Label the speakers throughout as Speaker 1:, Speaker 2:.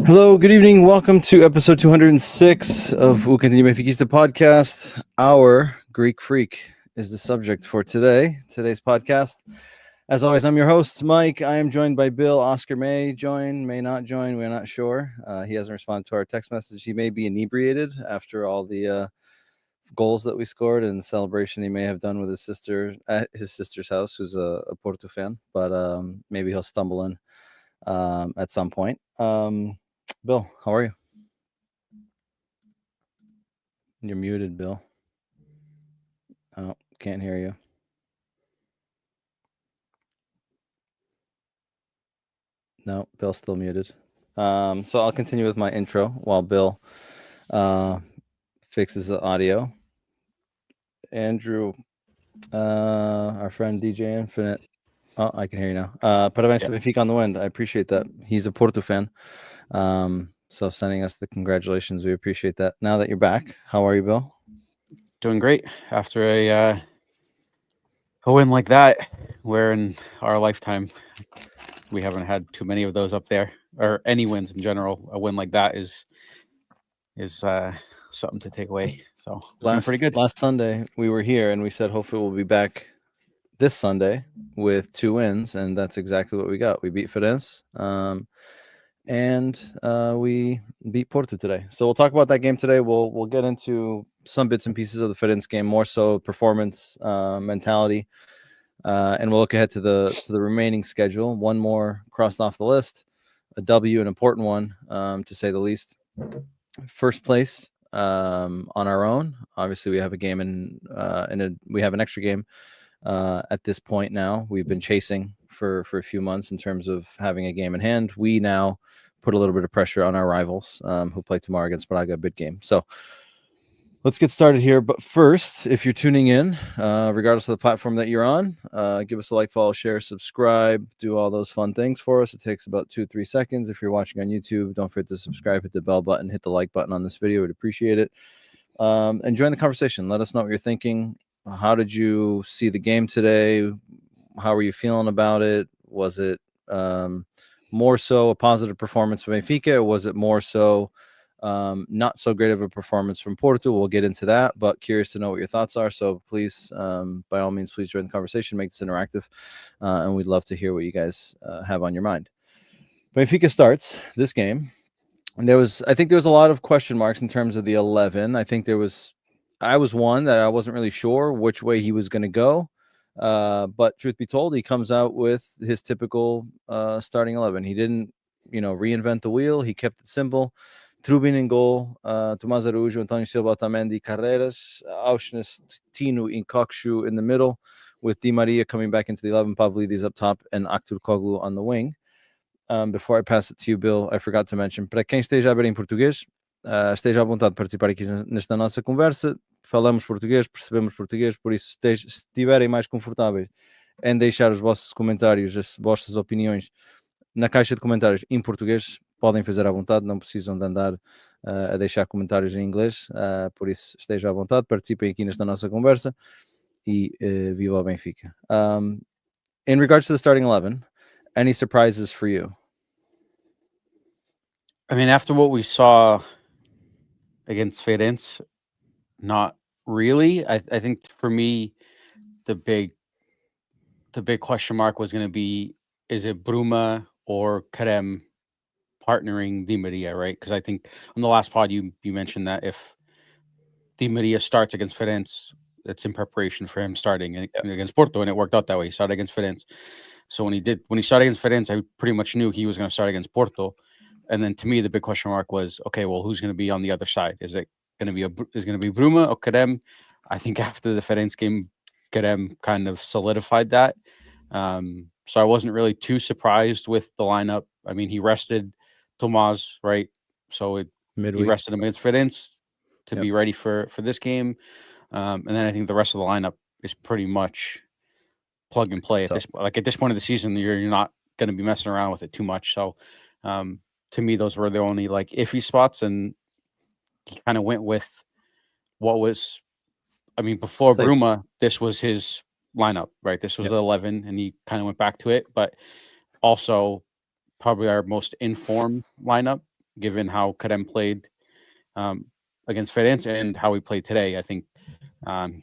Speaker 1: Hello, good evening. Welcome to episode 206 of Cantinho Benfiquista podcast. Our Greek freak is the subject for today's podcast. As always, I'm your host, Mike. I am joined by Bill. Oscar may join, may not join. We're not sure. He hasn't responded to our text message. He may be inebriated after all the goals that we scored and the celebration he may have done with his sister at his sister's house, who's a Porto fan. But maybe he'll stumble in at some point. Bill, how are you? You're muted, Bill. Oh, can't hear you. No, Bill's still muted. So I'll continue with my intro while Bill fixes the audio. Andrew, our friend DJ Infinite. Oh, I can hear you now. Parabéns to Benfica on the wind. I appreciate that. He's a Porto fan. So sending us the congratulations. We appreciate that. Now that you're back, how are you, Bill?
Speaker 2: Doing great after a win like that, where in our lifetime we haven't had too many of those up there, or any wins in general. A win like that is something to take away. So pretty good.
Speaker 1: Last Sunday we were here and we said hopefully we'll be back this Sunday with 2 wins, and that's exactly what we got. We beat Firenze, and we beat Porto today. So we'll talk about that game today. We'll get into some bits and pieces of the Firenze game, more so performance, mentality, and we'll look ahead to the remaining schedule. One more crossed off the list, a W, an important one, to say the least. First place on our own. Obviously, we have a game we have an extra game at this point now. We've been chasing for a few months in terms of having a game in hand. We now put a little bit of pressure on our rivals who play tomorrow against Braga, a big game. So let's get started here. But first, if you're tuning in, regardless of the platform that you're on, give us a like, follow, share, subscribe, do all those fun things for us. It takes about 2-3 seconds. If you're watching on YouTube, don't forget to subscribe, hit the bell button, hit the like button on this video. We'd appreciate it. And join the conversation. Let us know what you're thinking. How did you see the game today? How were you feeling about it? Was it more so a positive performance from Benfica, or was it more so not so great of a performance from Porto? We'll get into that, but curious to know what your thoughts are. So please, by all means, please join the conversation, make this interactive, and we'd love to hear what you guys have on your mind. Benfica starts this game, and I think there was a lot of question marks in terms of the 11. I was one that I wasn't really sure which way he was going to go. But truth be told, he comes out with his typical starting 11. He didn't, reinvent the wheel. He kept it simple. Trubin in goal, Tomás Araújo, António Silva, Otamendi, Carreras, Auschnes, Tino, and Kokshu in the middle, with Di Maria coming back into the 11, Pavlidis up top, and Aktur Koglu on the wing. Before I pass it to you, Bill, I forgot to mention, para quem esteja a ver em português, esteja à vontade de participar aqui nesta nossa conversa. Falamos português, percebemos português, por isso, se estiverem mais confortáveis em deixar os vossos comentários, as vossas opiniões na caixa de comentários em português, podem fazer à vontade, não precisam de andar a deixar comentários em inglês, por isso, estejam à vontade, participem aqui nesta nossa conversa e viva o Benfica. In regards to the starting 11, any surprises for you?
Speaker 2: I mean, after what we saw against Firenze, not really. I think for me, the big question mark was going to be, is it Bruma or Kerem partnering Di Maria, right? Because I think on the last pod you mentioned that if Di Maria starts against Firenze, it's in preparation for him starting against Porto, and it worked out that way. He started against Firenze. So when he started against Firenze, I pretty much knew he was going to start against Porto. And then to me, the big question mark was, okay, well, who's going to be on the other side? Is it going to be Bruma or Kerem? I think after the Firenze game, Kerem kind of solidified that. So I wasn't really too surprised with the lineup. I mean, he rested Tomás, right? So he rested him against Firenze to be ready for this game. And then I think the rest of the lineup is pretty much plug and play at this point of the season. You're not going to be messing around with it too much. So to me, those were the only iffy spots, and he kind of went with what was. I mean, before Bruma, this was his lineup, right? This was the 11, and he kind of went back to it. But also, probably our most informed lineup given how Karem played against Ferenc and how he played today. I think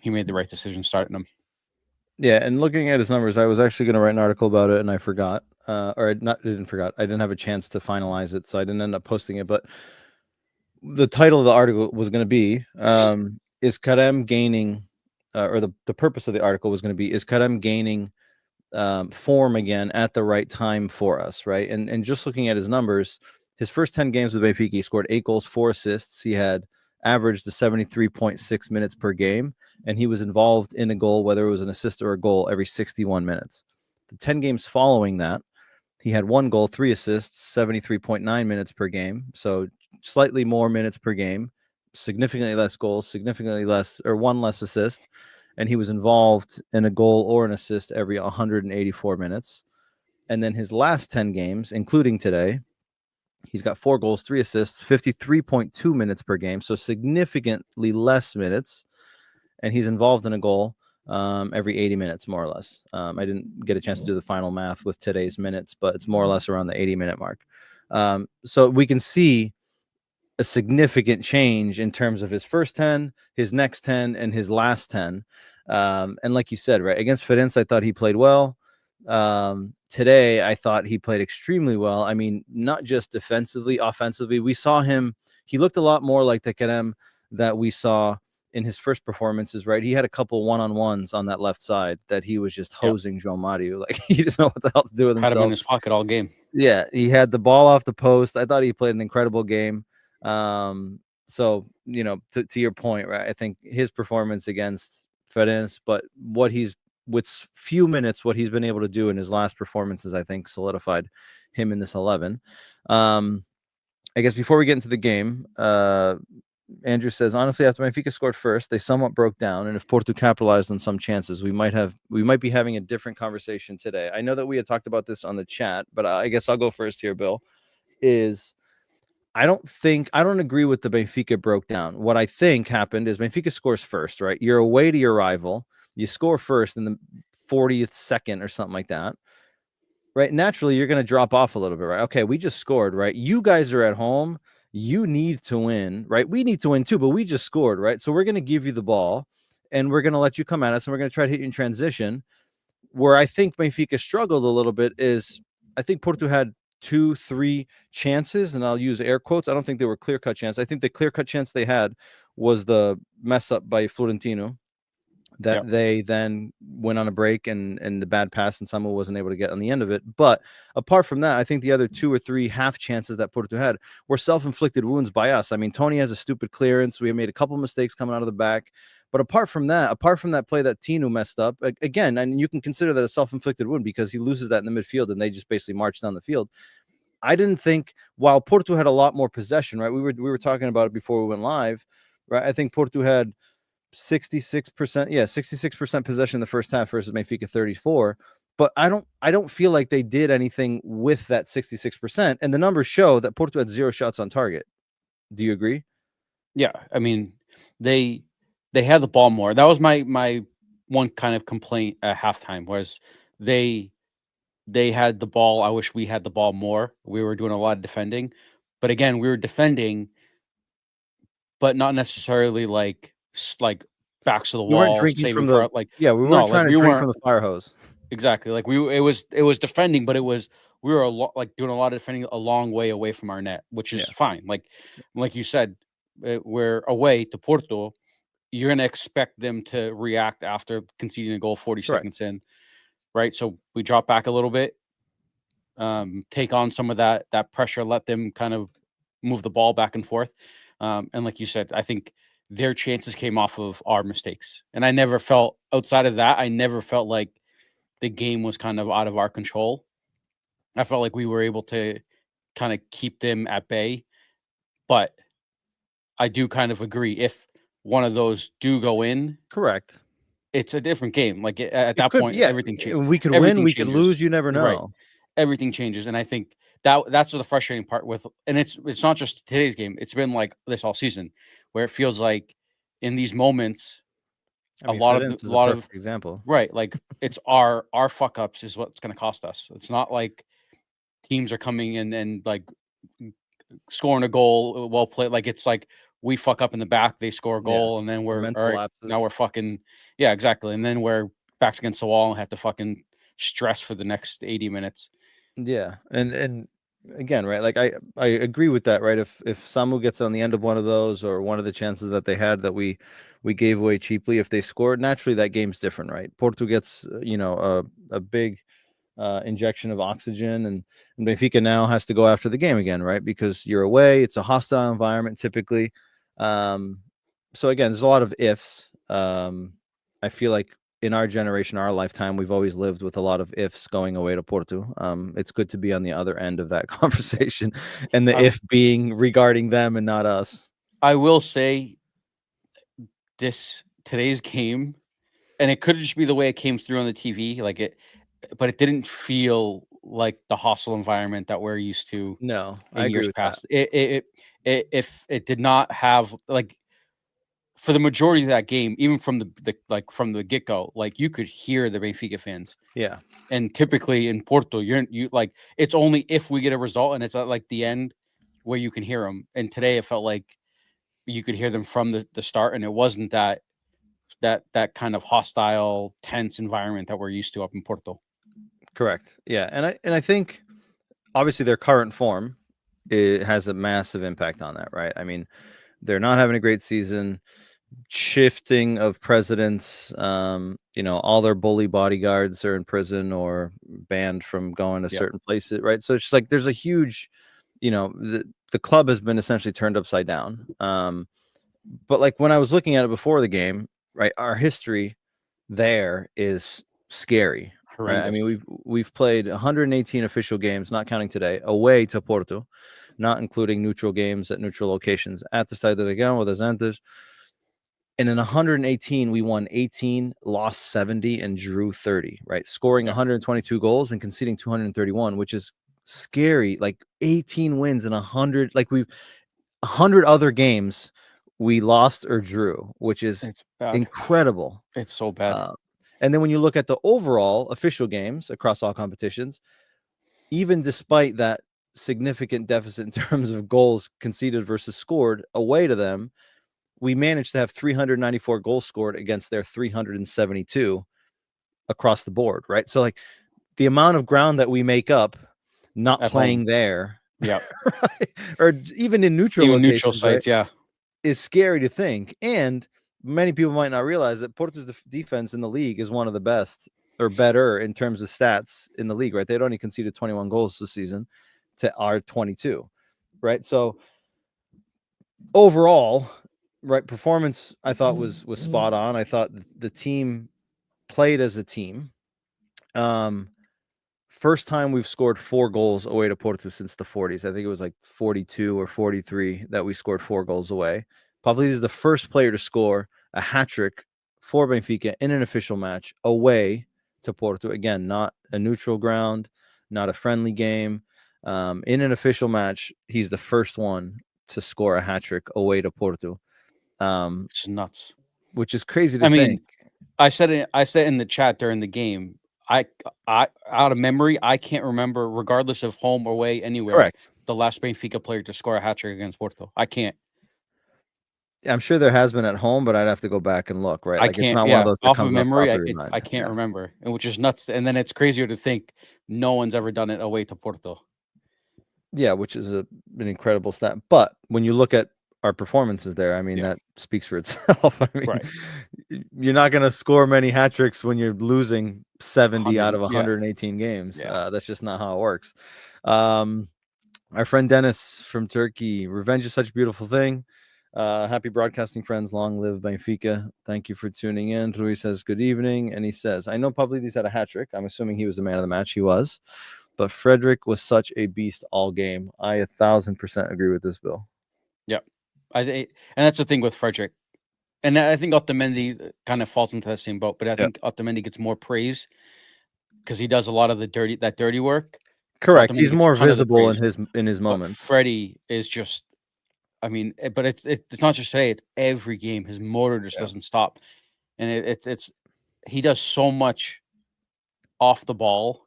Speaker 2: he made the right decision starting him.
Speaker 1: Yeah, and looking at his numbers, I was actually going to write an article about it, and I forgot, or didn't forgot. I didn't have a chance to finalize it, so I didn't end up posting it. But the title of the article was going to be, "Is Karem gaining?" Or the purpose of the article was going to be, "Is Karem gaining form again at the right time for us?" Right, and just looking at his numbers, his first 10 games with Benfica, he scored 8 goals, 4 assists. He had averaged the 73.6 minutes per game, and he was involved in a goal, whether it was an assist or a goal, every 61 minutes. The 10 games following that, he had 1 goal, 3 assists, 73.9 minutes per game. So slightly more minutes per game, significantly less goals, significantly less, or 1 less assist. And he was involved in a goal or an assist every 184 minutes. And then his last 10 games, including today, he's got 4 goals, 3 assists, 53.2 minutes per game. So significantly less minutes. And he's involved in a goal every 80 minutes, more or less. I didn't get a chance to do the final math with today's minutes, but it's more or less around the 80-minute mark. So we can see a significant change in terms of his first 10, his next 10, and his last 10. And like you said, right, against Ferenc, I thought he played well. Today, I thought he played extremely well. I mean, not just defensively, offensively. We saw him, he looked a lot more like the Kerem that we saw in his first performances, right? He had a couple one-on-ones on that left side that he was just hosing João Mario. Like, he didn't know what the hell to do with himself.
Speaker 2: Had him in his pocket all game.
Speaker 1: Yeah, he had the ball off the post. I thought he played an incredible game. So, to your point, right, I think his performance against Ferenc, but what he's, with few minutes, what he's been able to do in his last performances, I think solidified him in this 11. I guess before we get into the game, Andrew says, honestly, after Benfica scored first, they somewhat broke down, and if Porto capitalized on some chances, we might be having a different conversation today. I know that we had talked about this on the chat, but I guess I'll go first here, Bill. I don't agree with the Benfica broke down. What I think happened is Benfica scores first, right? You're away to your rival. You score first in the 40th second or something like that, right? Naturally, you're going to drop off a little bit, right? Okay, we just scored, right? You guys are at home. You need to win, right? We need to win too, but we just scored, right? So we're going to give you the ball, and we're going to let you come at us, and we're going to try to hit you in transition. Where I think Benfica struggled a little bit is I think Porto had 2-3 chances, and I'll use air quotes. I don't think they were clear-cut chances. I think the clear-cut chance they had was the mess up by Florentino that they then went on a break and the bad pass, and Samuel wasn't able to get on the end of it. But apart from that, I think the other 2 or 3 half chances that Porto had were self-inflicted wounds by us. I mean, Tony has a stupid clearance. We made a couple mistakes coming out of the back. But apart from that play that Tino messed up, again, and you can consider that a self-inflicted wound because he loses that in the midfield and they just basically march down the field. I didn't think, while Porto had a lot more possession, right? We were talking about it before we went live, right? I think Porto had 66% possession in the first half versus Benfica 34. But I don't feel like they did anything with that 66%. And the numbers show that Porto had 0 shots on target. Do you agree?
Speaker 2: Yeah, I mean, they had the ball more. That was my one kind of complaint at halftime, was they had the ball. I wish we had the ball more. We were doing a lot of defending, but again, we were defending, but not necessarily like backs to the
Speaker 1: We weren't
Speaker 2: wall,
Speaker 1: drinking
Speaker 2: saving
Speaker 1: from
Speaker 2: for
Speaker 1: the
Speaker 2: like
Speaker 1: we weren't trying to drink from the fire hose.
Speaker 2: Exactly. Like it was defending, but we were doing a lot of defending a long way away from our net, which is fine. Like you said, we're away to Porto. You're going to expect them to react after conceding a goal 40 seconds in, right? So we drop back a little bit, take on some of that pressure, let them kind of move the ball back and forth. And like you said, I think their chances came off of our mistakes. And I never felt, outside of that, like the game was kind of out of our control. I felt like we were able to kind of keep them at bay. But I do kind of agree, if one of those do go in,
Speaker 1: correct,
Speaker 2: it's a different game. Like at that point, everything changes.
Speaker 1: We could win, we could lose. You never know.
Speaker 2: Right. Everything changes, and I think that's the frustrating part with. And it's not just today's game. It's been like this all season, where it feels like in these moments, a lot of
Speaker 1: example,
Speaker 2: right? Like it's our fuck ups is what's going to cost us. It's not like teams are coming in and like scoring a goal, well played. Like it's like we fuck up in the back, they score a goal, and then we're
Speaker 1: mental
Speaker 2: all right.
Speaker 1: lapses.
Speaker 2: Now we're fucking exactly. And then we're backs against the wall and have to fucking stress for the next 80 minutes.
Speaker 1: Yeah, and again, right? Like I agree with that, right? If Samu gets on the end of one of those, or one of the chances that they had that we gave away cheaply, if they scored, naturally that game's different, right? Porto gets a big injection of oxygen, and Benfica now has to go after the game again, right? Because you're away, it's a hostile environment typically. So again, there's a lot of ifs. I feel like in our generation, our lifetime, we've always lived with a lot of ifs going away to Porto. It's good to be on the other end of that conversation, and the if being regarding them and not us.
Speaker 2: I will say today's game, and it could just be the way it came through on the TV, but it didn't feel like the hostile environment that we're used to
Speaker 1: No, I
Speaker 2: in
Speaker 1: agree
Speaker 2: years
Speaker 1: with
Speaker 2: past. If it did not have, like, for the majority of that game, even from from the get go, like you could hear the Benfica fans.
Speaker 1: Yeah.
Speaker 2: And typically in Porto, you like, it's only if we get a result and it's at like the end where you can hear them. And today it felt like you could hear them from the start, and it wasn't that kind of hostile, tense environment that we're used to up in Porto.
Speaker 1: Correct. Yeah, and I think obviously their current form, it has a massive impact on that, right? I mean, they're not having a great season. Shifting of presidents, all their bully bodyguards are in prison or banned from going to certain places, right? So it's like there's a huge, the club has been essentially turned upside down. But like when I was looking at it before the game, right, our history there is scary. Right? I
Speaker 2: Horrendous.
Speaker 1: mean, we've played 118 official games, not counting today, away to Porto, not including neutral games at neutral locations at the Estádio da Dragão with Azantes. And in 118, we won 18, lost 70, and drew 30, right? Scoring 122 goals and conceding 231, which is scary. Like 18 wins in 100, like 100 other games we lost or drew, which is incredible.
Speaker 2: It's so bad.
Speaker 1: And then when you look at the overall official games across all competitions, even despite that significant deficit in terms of goals conceded versus scored away to them, we managed to have 394 goals scored against their 372 across the board, right? So like the amount of ground that we make up not at playing home there,
Speaker 2: right?
Speaker 1: Or even in neutral locations,
Speaker 2: neutral sites,
Speaker 1: right? Is scary to think. And many people might not realize that Porto's defense in the league is one of the best or better in terms of stats in the league, right? They'd only conceded 21 goals this season to our 22, right? So overall, right, performance I thought was spot on. I thought the team played as a team. First time we've scored 4 goals away to Porto since the 40s. I think it was like 42 or 43 that we scored 4 goals away. Pavlidis is the first player to score a hat-trick for Benfica in an official match away to Porto. Again, not a neutral ground, not a friendly game. In an official match, he's the first one to score a hat-trick away to Porto.
Speaker 2: It's nuts.
Speaker 1: Which is crazy to think.
Speaker 2: I said in the chat during the game, I out of memory, I can't remember, regardless of home or away, anywhere.
Speaker 1: Correct.
Speaker 2: The last Benfica player to score a hat-trick against Porto. I can't.
Speaker 1: I'm sure there has been at home, but I'd have to go back and look, right?
Speaker 2: I
Speaker 1: Like
Speaker 2: can't,
Speaker 1: it's not one of those that
Speaker 2: off
Speaker 1: comes
Speaker 2: of memory.
Speaker 1: I
Speaker 2: can't remember, and which is nuts. And then it's crazier to think no one's ever done it away to Porto.
Speaker 1: Yeah, which is an incredible stat. But when you look at our performances there, I mean, that speaks for itself. I mean, you're not going to score many hat tricks when you're losing 70 out of 118 games. That's just not how it works. Our friend Dennis from Turkey, revenge is such a beautiful thing. Happy broadcasting, friends. Long live Benfica. Thank you for tuning in. Rui says, good evening. And he says, I know Pavlidis had a hat trick. I'm assuming he was the man of the match. He was. But Frederick was such a beast all game. I 1,000% agree with this, Bill.
Speaker 2: Yeah. And that's the thing with Frederick. And I think Otamendi kind of falls into that same boat. But I think Otamendi gets more praise because he does a lot of the dirty work.
Speaker 1: Correct. He's more visible in his moments.
Speaker 2: But Freddie is just, I mean, but it's not just today. It's every game. His motor just doesn't stop, and it's he does so much off the ball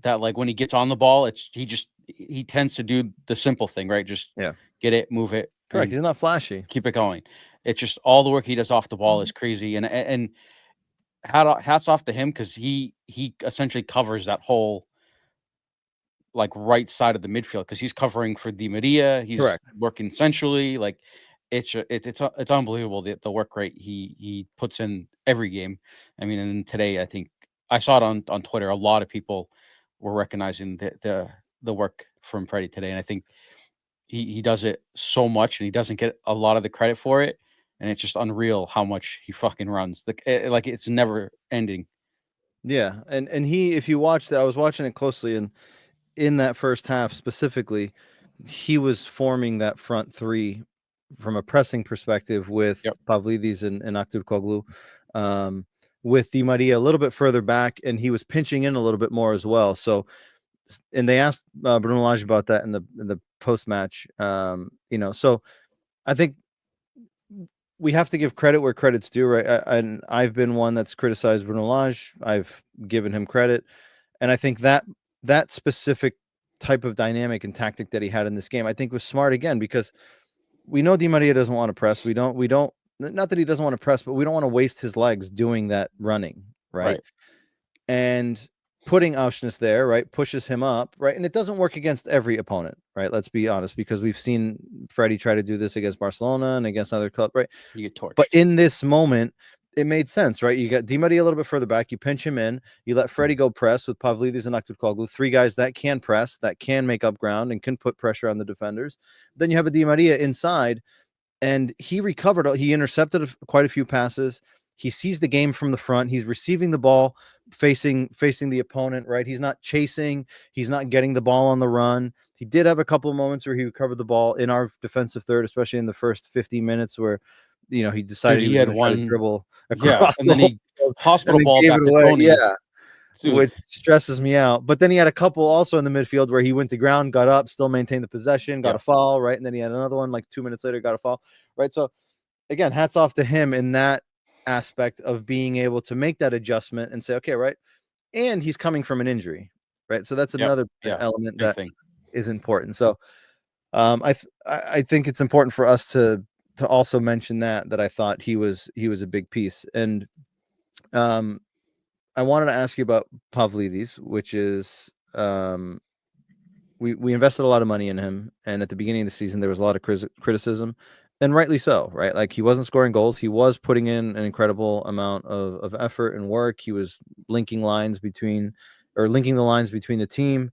Speaker 2: that, like, when he gets on the ball, he just he tends to do the simple thing, right? Just
Speaker 1: Yeah.
Speaker 2: get it, move it,
Speaker 1: Correct.
Speaker 2: and
Speaker 1: He's not flashy.
Speaker 2: keep it going. It's just all the work he does off the ball is crazy, and hats off to him because he essentially covers that whole like right side of the midfield because he's covering for Di Maria. He's
Speaker 1: Correct.
Speaker 2: working centrally. Like it's unbelievable the work rate he puts in every game. I mean, and today I think I saw it on Twitter. A lot of people were recognizing the work from Freddie today, and I think he does it so much, and he doesn't get a lot of the credit for it. And it's just unreal how much he fucking runs. Like it's never ending.
Speaker 1: Yeah, and he, if you watched it, I was watching it closely, and in that first half specifically, he was forming that front three from a pressing perspective with
Speaker 2: Yep.
Speaker 1: Pavlidis and Aktürkoğlu, with Di Maria a little bit further back, and he was pinching in a little bit more as well. So, and they asked Bruno Lage about that in the post match. So I think we have to give credit where credit's due, right? And I've been one that's criticized Bruno Lage. I've given him credit, and I think that specific type of dynamic and tactic that he had in this game, I think was smart again, because we know Di Maria doesn't want to press. We don't, not that he doesn't want to press, but we don't want to waste his legs doing that running, right? And putting Auschwitz there, right, pushes him up, right? And it doesn't work against every opponent, right? Let's be honest, because we've seen Freddie try to do this against Barcelona and against other clubs, right?
Speaker 2: You get torched.
Speaker 1: But in this moment, it made sense, right? You got Di Maria a little bit further back. You pinch him in. You let Freddie go press with Pavlidis and Aktürkoğlu, three guys that can press, that can make up ground, and can put pressure on the defenders. Then you have a Di Maria inside, and he recovered. He intercepted quite a few passes. He sees the game from the front. He's receiving the ball facing the opponent, right? He's not chasing. He's not getting the ball on the run. He did have a couple of moments where he recovered the ball in our defensive third, especially in the first 50 minutes where, he decided he was going to try to dribble across
Speaker 2: and then he hospital ball back to Tony.
Speaker 1: Yeah.
Speaker 2: Dude.
Speaker 1: Which stresses me out. But then he had a couple also in the midfield where he went to ground, got up, still maintained the possession, got a foul, right? And then he had another one like 2 minutes later, got a foul, right? So again, hats off to him in that aspect of being able to make that adjustment and say, okay, right. And he's coming from an injury, right? So that's another element that is important. So I think it's important for us to also mention that I thought he was a big piece. And I wanted to ask you about Pavlidis, which is we invested a lot of money in him, and at the beginning of the season there was a lot of criticism, and rightly so, right? Like, he wasn't scoring goals. He was putting in an incredible amount of effort and work. He was linking the lines between the team.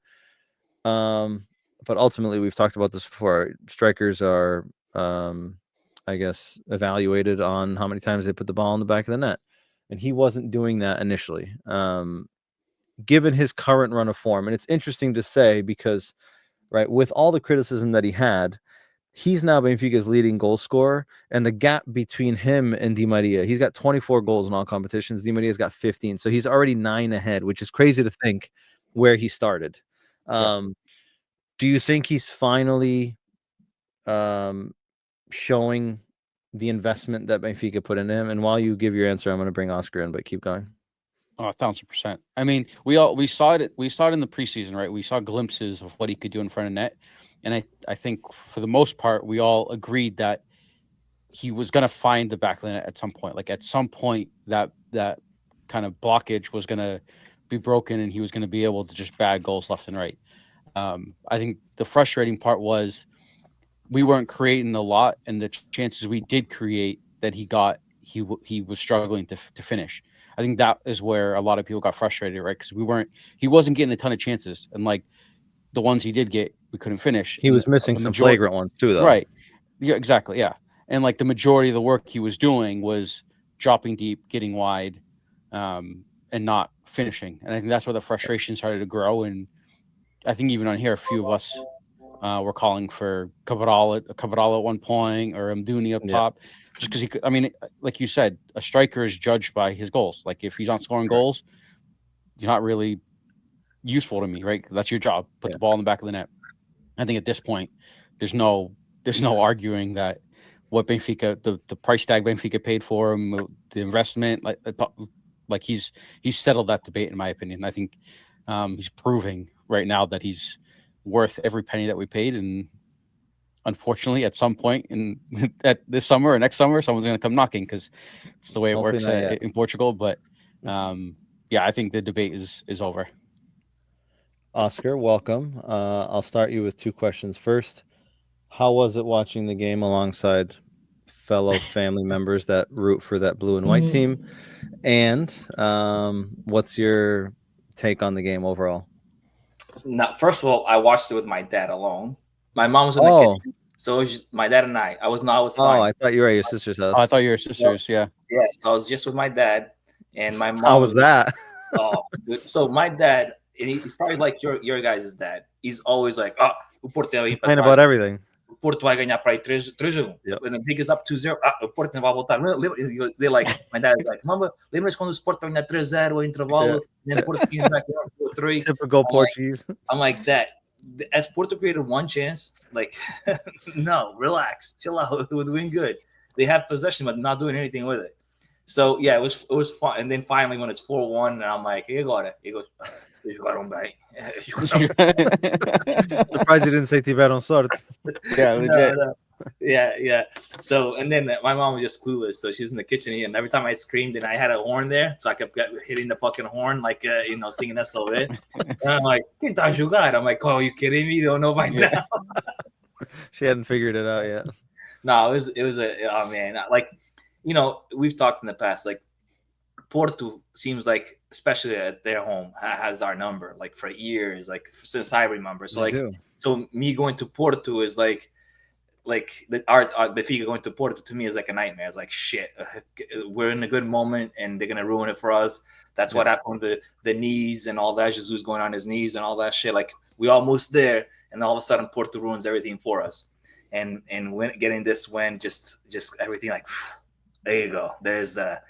Speaker 1: But ultimately, we've talked about this before. Strikers are, I guess, evaluated on how many times they put the ball in the back of the net, and he wasn't doing that initially. Given his current run of form, and it's interesting to say because, right, with all the criticism that he had, he's now Benfica's leading goal scorer, and the gap between him and Di Maria, he's got 24 goals in all competitions. Di Maria's got 15, so he's already 9 ahead, which is crazy to think where he started. Do you think he's finally showing the investment that Benfica put into him? And while you give your answer, I'm going to bring Oscar in, but keep going.
Speaker 2: Oh, 1,000%. I mean, we saw it. We saw it in the preseason, right? We saw glimpses of what he could do in front of net, and I think for the most part, we all agreed that he was going to find the back of the net at some point. Like, at some point, that kind of blockage was going to be broken, and he was going to be able to just bag goals left and right. I think the frustrating part was we weren't creating a lot, and the chances we did create that he got, he was struggling to finish. I think that is where a lot of people got frustrated, right? Because he wasn't getting a ton of chances, and like the ones he did get, we couldn't finish.
Speaker 1: He was missing some flagrant ones too, though.
Speaker 2: Right? Yeah, exactly. Yeah, and like the majority of the work he was doing was dropping deep, getting wide, and not finishing. And I think that's where the frustration started to grow. And I think even on here, a few of us were calling for Cabral at one point, or Mduni up top, just because he could. I mean, like you said, a striker is judged by his goals. Like, if he's not scoring goals, you're not really useful to me, right? That's your job. Put the ball in the back of the net. I think at this point, there's no arguing that what Benfica, the price tag Benfica paid for him, the investment, like he's settled that debate, in my opinion. I think he's proving right now that he's worth every penny that we paid. And unfortunately, at some point at this summer or next summer, someone's going to come knocking, because it's the way it
Speaker 1: Hopefully
Speaker 2: works
Speaker 1: not yet.
Speaker 2: in Portugal. But yeah, I think the debate is over.
Speaker 1: Oscar, welcome. I'll start you with two questions. First, how was it watching the game alongside fellow family members that root for that blue and white team? And what's your take on the game overall?
Speaker 3: Now, first of all, I watched it with my dad alone. My mom was in the
Speaker 1: Oh,
Speaker 3: kitchen, so it was just my dad and I. I was not
Speaker 1: oh,
Speaker 3: outside.
Speaker 1: I thought you were at your sister's house.
Speaker 2: Oh, I thought you were sisters. Yeah.
Speaker 3: Yeah, so I was just with my dad, and my mom.
Speaker 1: How was that?
Speaker 3: Oh, dude. So my dad, and he's probably like your guys' dad. He's always like, oh, o Porto vai
Speaker 1: Complain about everything.
Speaker 3: o Porto vai ganhar para aí 3-1.
Speaker 1: Yep.
Speaker 3: When the Benfica is up 2-0, o Porto não vai voltar. They're like, my dad is like, lembra quando o Sport ganha 3-0 o intervalo, and then Porto came back 4-3.
Speaker 1: Typical Portuguese.
Speaker 3: I'm like that. As Porto created one chance, like, no, relax, chill out. We're doing good. They have possession, but not doing anything with it. So yeah, it was fun. And then finally, when it's 4-1, and I'm like, "E agora?" He goes, "Jogaram bem."
Speaker 1: Surprised you didn't say tiveram sorte.
Speaker 2: Yeah, legit.
Speaker 3: No. Yeah. So, and then my mom was just clueless. So she's in the kitchen, and every time I screamed, and I had a horn there, so I kept hitting the fucking horn, like singing SOS. And I'm like, "Quem tá a jogar?" I'm like, "Oh, you kidding me? Don't know by now."
Speaker 1: She hadn't figured it out yet.
Speaker 3: No, it was oh man, like, we've talked in the past, like Porto seems like, especially at their home, has our number like for years, like since I remember. So so me going to Porto is like our Benfica going to Porto to me is like a nightmare. It's like, shit, we're in a good moment and they're gonna ruin it for us. That's what happened to the knees and all that. Jesus going on his knees and all that shit. Like, we almost there, and all of a sudden Porto ruins everything for us. And when getting this win, just everything, like, there you go. There's that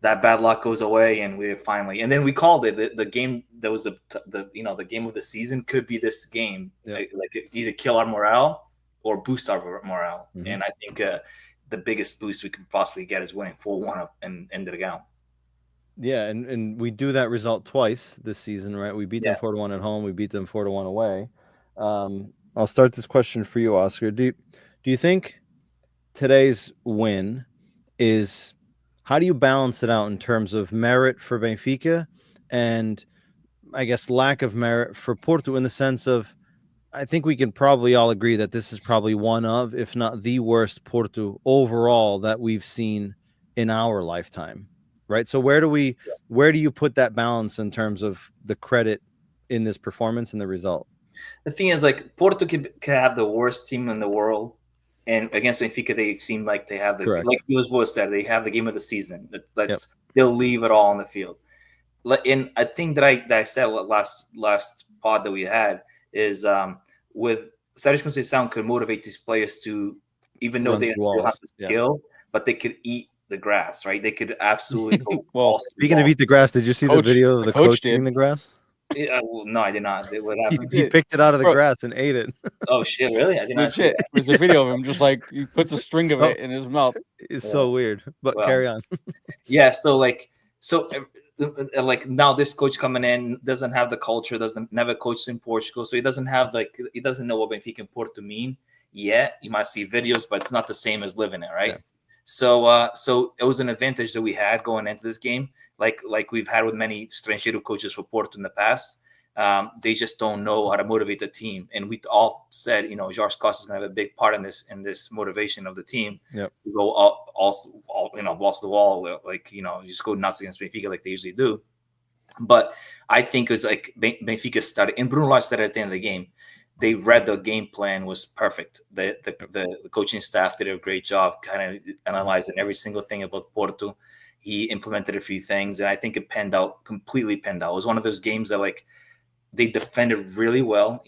Speaker 3: bad luck goes away, and we finally. And then we called it the game that was the game of the season could be this game. Like either kill our morale or boost our morale. Mm-hmm. And I think the biggest boost we could possibly get is winning 4-1 and end it again.
Speaker 1: Yeah, and we do that result twice this season, right? We beat them 4-1 at home. We beat them 4-1 away. I'll start this question for you, Oscar. Do you think today's win is, how do you balance it out in terms of merit for Benfica and, I guess, lack of merit for Porto, in the sense of, I think we can probably all agree that this is probably one of, if not the worst Porto overall that we've seen in our lifetime, right? So where do you put that balance in terms of the credit in this performance and the result?
Speaker 3: The thing is, like, Porto could have the worst team in the world, and against Benfica, they seem like they have like Lisboa said, they have the game of the season. They'll leave it all on the field. And I think that I said last pod that we had is with Sérgio Conceição could motivate these players to, even though they don't have the skill, but they could eat the grass, right? They could absolutely go.
Speaker 1: Well, speaking of eat the grass, did you see the video of the coach eating the grass?
Speaker 3: No, I did not. What happened?
Speaker 1: He picked it out of the grass and ate it.
Speaker 3: Oh shit! Really? I did not see that.
Speaker 2: There's a video of him just like he puts a string of it in his mouth.
Speaker 1: It's so weird. But carry on.
Speaker 3: Yeah. So now this coach coming in doesn't have the culture. Never coached in Portugal, so he doesn't have he doesn't know what Benfica and Porto mean yet. You might see videos, but it's not the same as living it, right? Yeah. So it was an advantage that we had going into this game. Like we've had with many estrangeiro coaches for Porto in the past. They just don't know how to motivate the team. And we all said, Jorge Costa is going to have a big part in this motivation of the team. Yep. To go balls to the wall, just go nuts against Benfica like they usually do. But I think it was like Benfica started, and Bruno Lage started at the end of the game. They read the game plan was perfect. The coaching staff did a great job kind of analyzing every single thing about Porto. He implemented a few things, and I think it completely panned out. It was one of those games that they defended really well.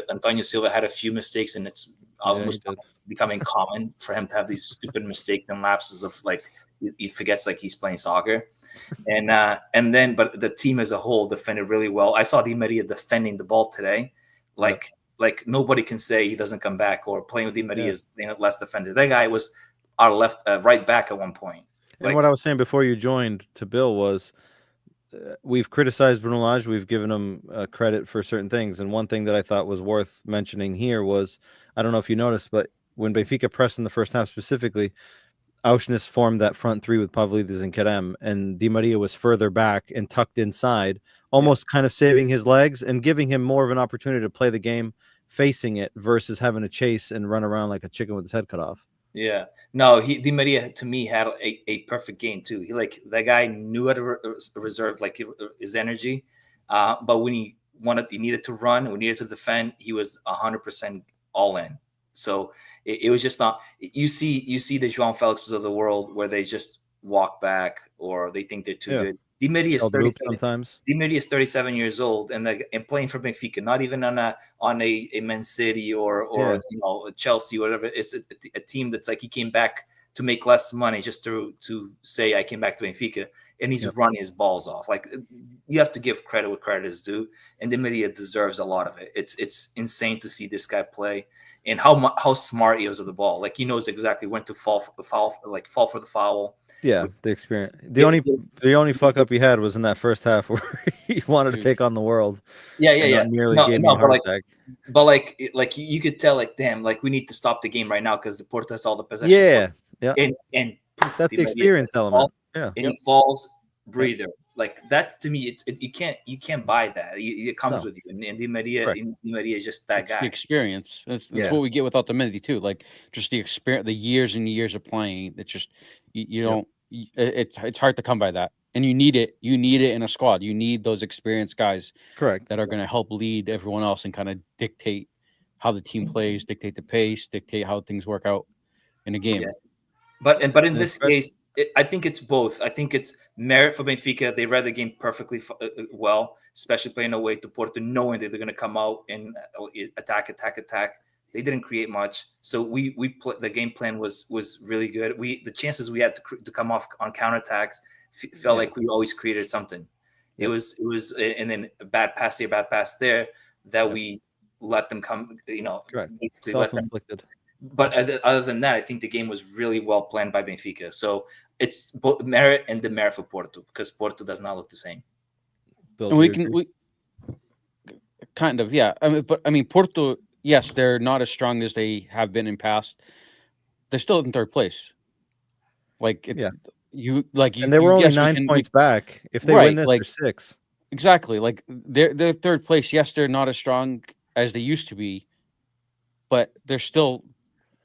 Speaker 3: Antonio Silva had a few mistakes, and it's almost becoming common for him to have these stupid mistakes and lapses of he forgets he's playing soccer. And then but the team as a whole defended really well. I saw Di Maria defending the ball today. Like nobody can say he doesn't come back, or playing with Di Maria is less defended. That guy was our right back at one point.
Speaker 1: And what I was saying before you joined to Bill was, we've criticized Bruno Lage. We've given him credit for certain things. And one thing that I thought was worth mentioning here was, I don't know if you noticed, but when Benfica pressed in the first half specifically, Auschwitz formed that front three with Pavlidis and Kerem, and Di Maria was further back and tucked inside, almost kind of saving his legs and giving him more of an opportunity to play the game facing it versus having to chase and run around like a chicken with his head cut off.
Speaker 3: Yeah, no, Di Maria to me had a perfect game too. He like that guy knew how to reserve like his energy, but when he needed to run, when he needed to defend, he was 100% all in. So it was just not. You see the João Felixes of the world where they just walk back or they think they're too good. Di Maria is 37.
Speaker 1: Sometimes
Speaker 3: Di Maria is 37 years old and playing for Benfica, not even on a Man City or Chelsea, whatever. It's a team that's like he came back to make less money just to say I came back to Benfica, and he's running his balls off. Like you have to give credit where credit is due, and Di Maria deserves a lot of it. It's insane to see this guy play and how smart he is of the ball. Like he knows exactly when to fall for the foul.
Speaker 1: Yeah, the experience. The only fuck up he had was in that first half where he wanted to take on the world.
Speaker 3: Yeah.
Speaker 1: Nearly gave me a heart attack.
Speaker 3: But like you could tell, like, damn, like we need to stop the game right now because the Porto has all the possession.
Speaker 1: Yeah.
Speaker 3: And
Speaker 1: that's the experience element.
Speaker 3: And he falls, breather. Like that's to me, you can't buy that. It comes with you. And Di Maria is just that guy.
Speaker 2: The experience. That's what we get without the Mendy too. Like just the experience, the years and years of playing. It's just you don't. It's hard to come by that, and you need it. You need it in a squad. You need those experienced guys, that are going to help lead everyone else and kind of dictate how the team plays, dictate the pace, dictate how things work out in a game.
Speaker 3: Yeah. But in this case, I think it's both. I think it's merit for Benfica. They read the game perfectly well, especially playing away to Porto, knowing that they're going to come out and attack. They didn't create much, so the game plan was really good. The chances we had to come off on counterattacks felt like we always created something. It was and then a bad pass there that we let them come.
Speaker 1: Self-inflicted.
Speaker 3: But other than that, I think the game was really well planned by Benfica. So it's both merit and demerit for Porto because Porto does not look the same.
Speaker 2: And we kind of I mean Porto. Yes, they're not as strong as they have been in past. They're still in third place. And they were only 9 points back. If they win this, they're 6. Exactly. Like they're third place. Yes, they're not as strong as they used to be, but they were still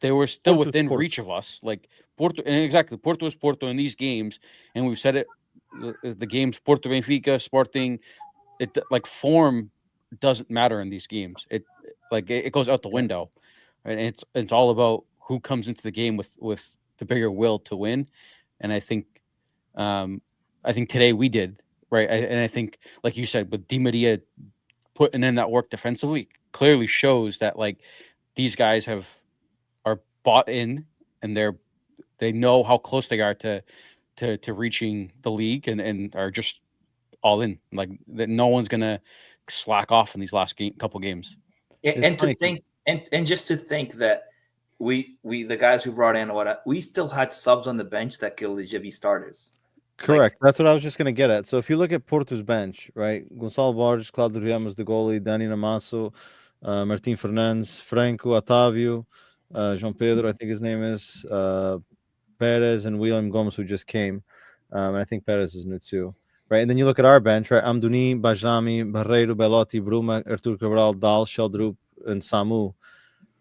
Speaker 2: Porto's within reach of us. Like Porto, and exactly Porto is Porto in these games, and we've said it. The games Porto, Benfica, Sporting, like form doesn't matter in these games. It goes out the window, right? And it's all about who comes into the game with the bigger will to win. And I think today we did, right. And I think, like you said, with Di Maria putting in that work defensively, clearly shows that like these guys are bought in and they know how close they are to reaching the league and are just all in. Like that, no one's gonna slack off in these last couple games.
Speaker 3: And to think that the guys who brought in we still had subs on the bench that killed the JV starters.
Speaker 1: Correct. That's what I was just going to get at. So if you look at Porto's bench, right? Gonçalo Borges, Claudio Ramos, the goalie, Dani Namasso, Martin Fernandes, Franco, Otávio, João Pedro, I think his name is, Perez, and William Gomes, who just came. And I think Perez is new too. Right, and then you look at our bench, right? Amdouni, Bajrami, Barreiro, Belotti, Bruma, Artur Cabral, Dal, Sheldrup, and Samu.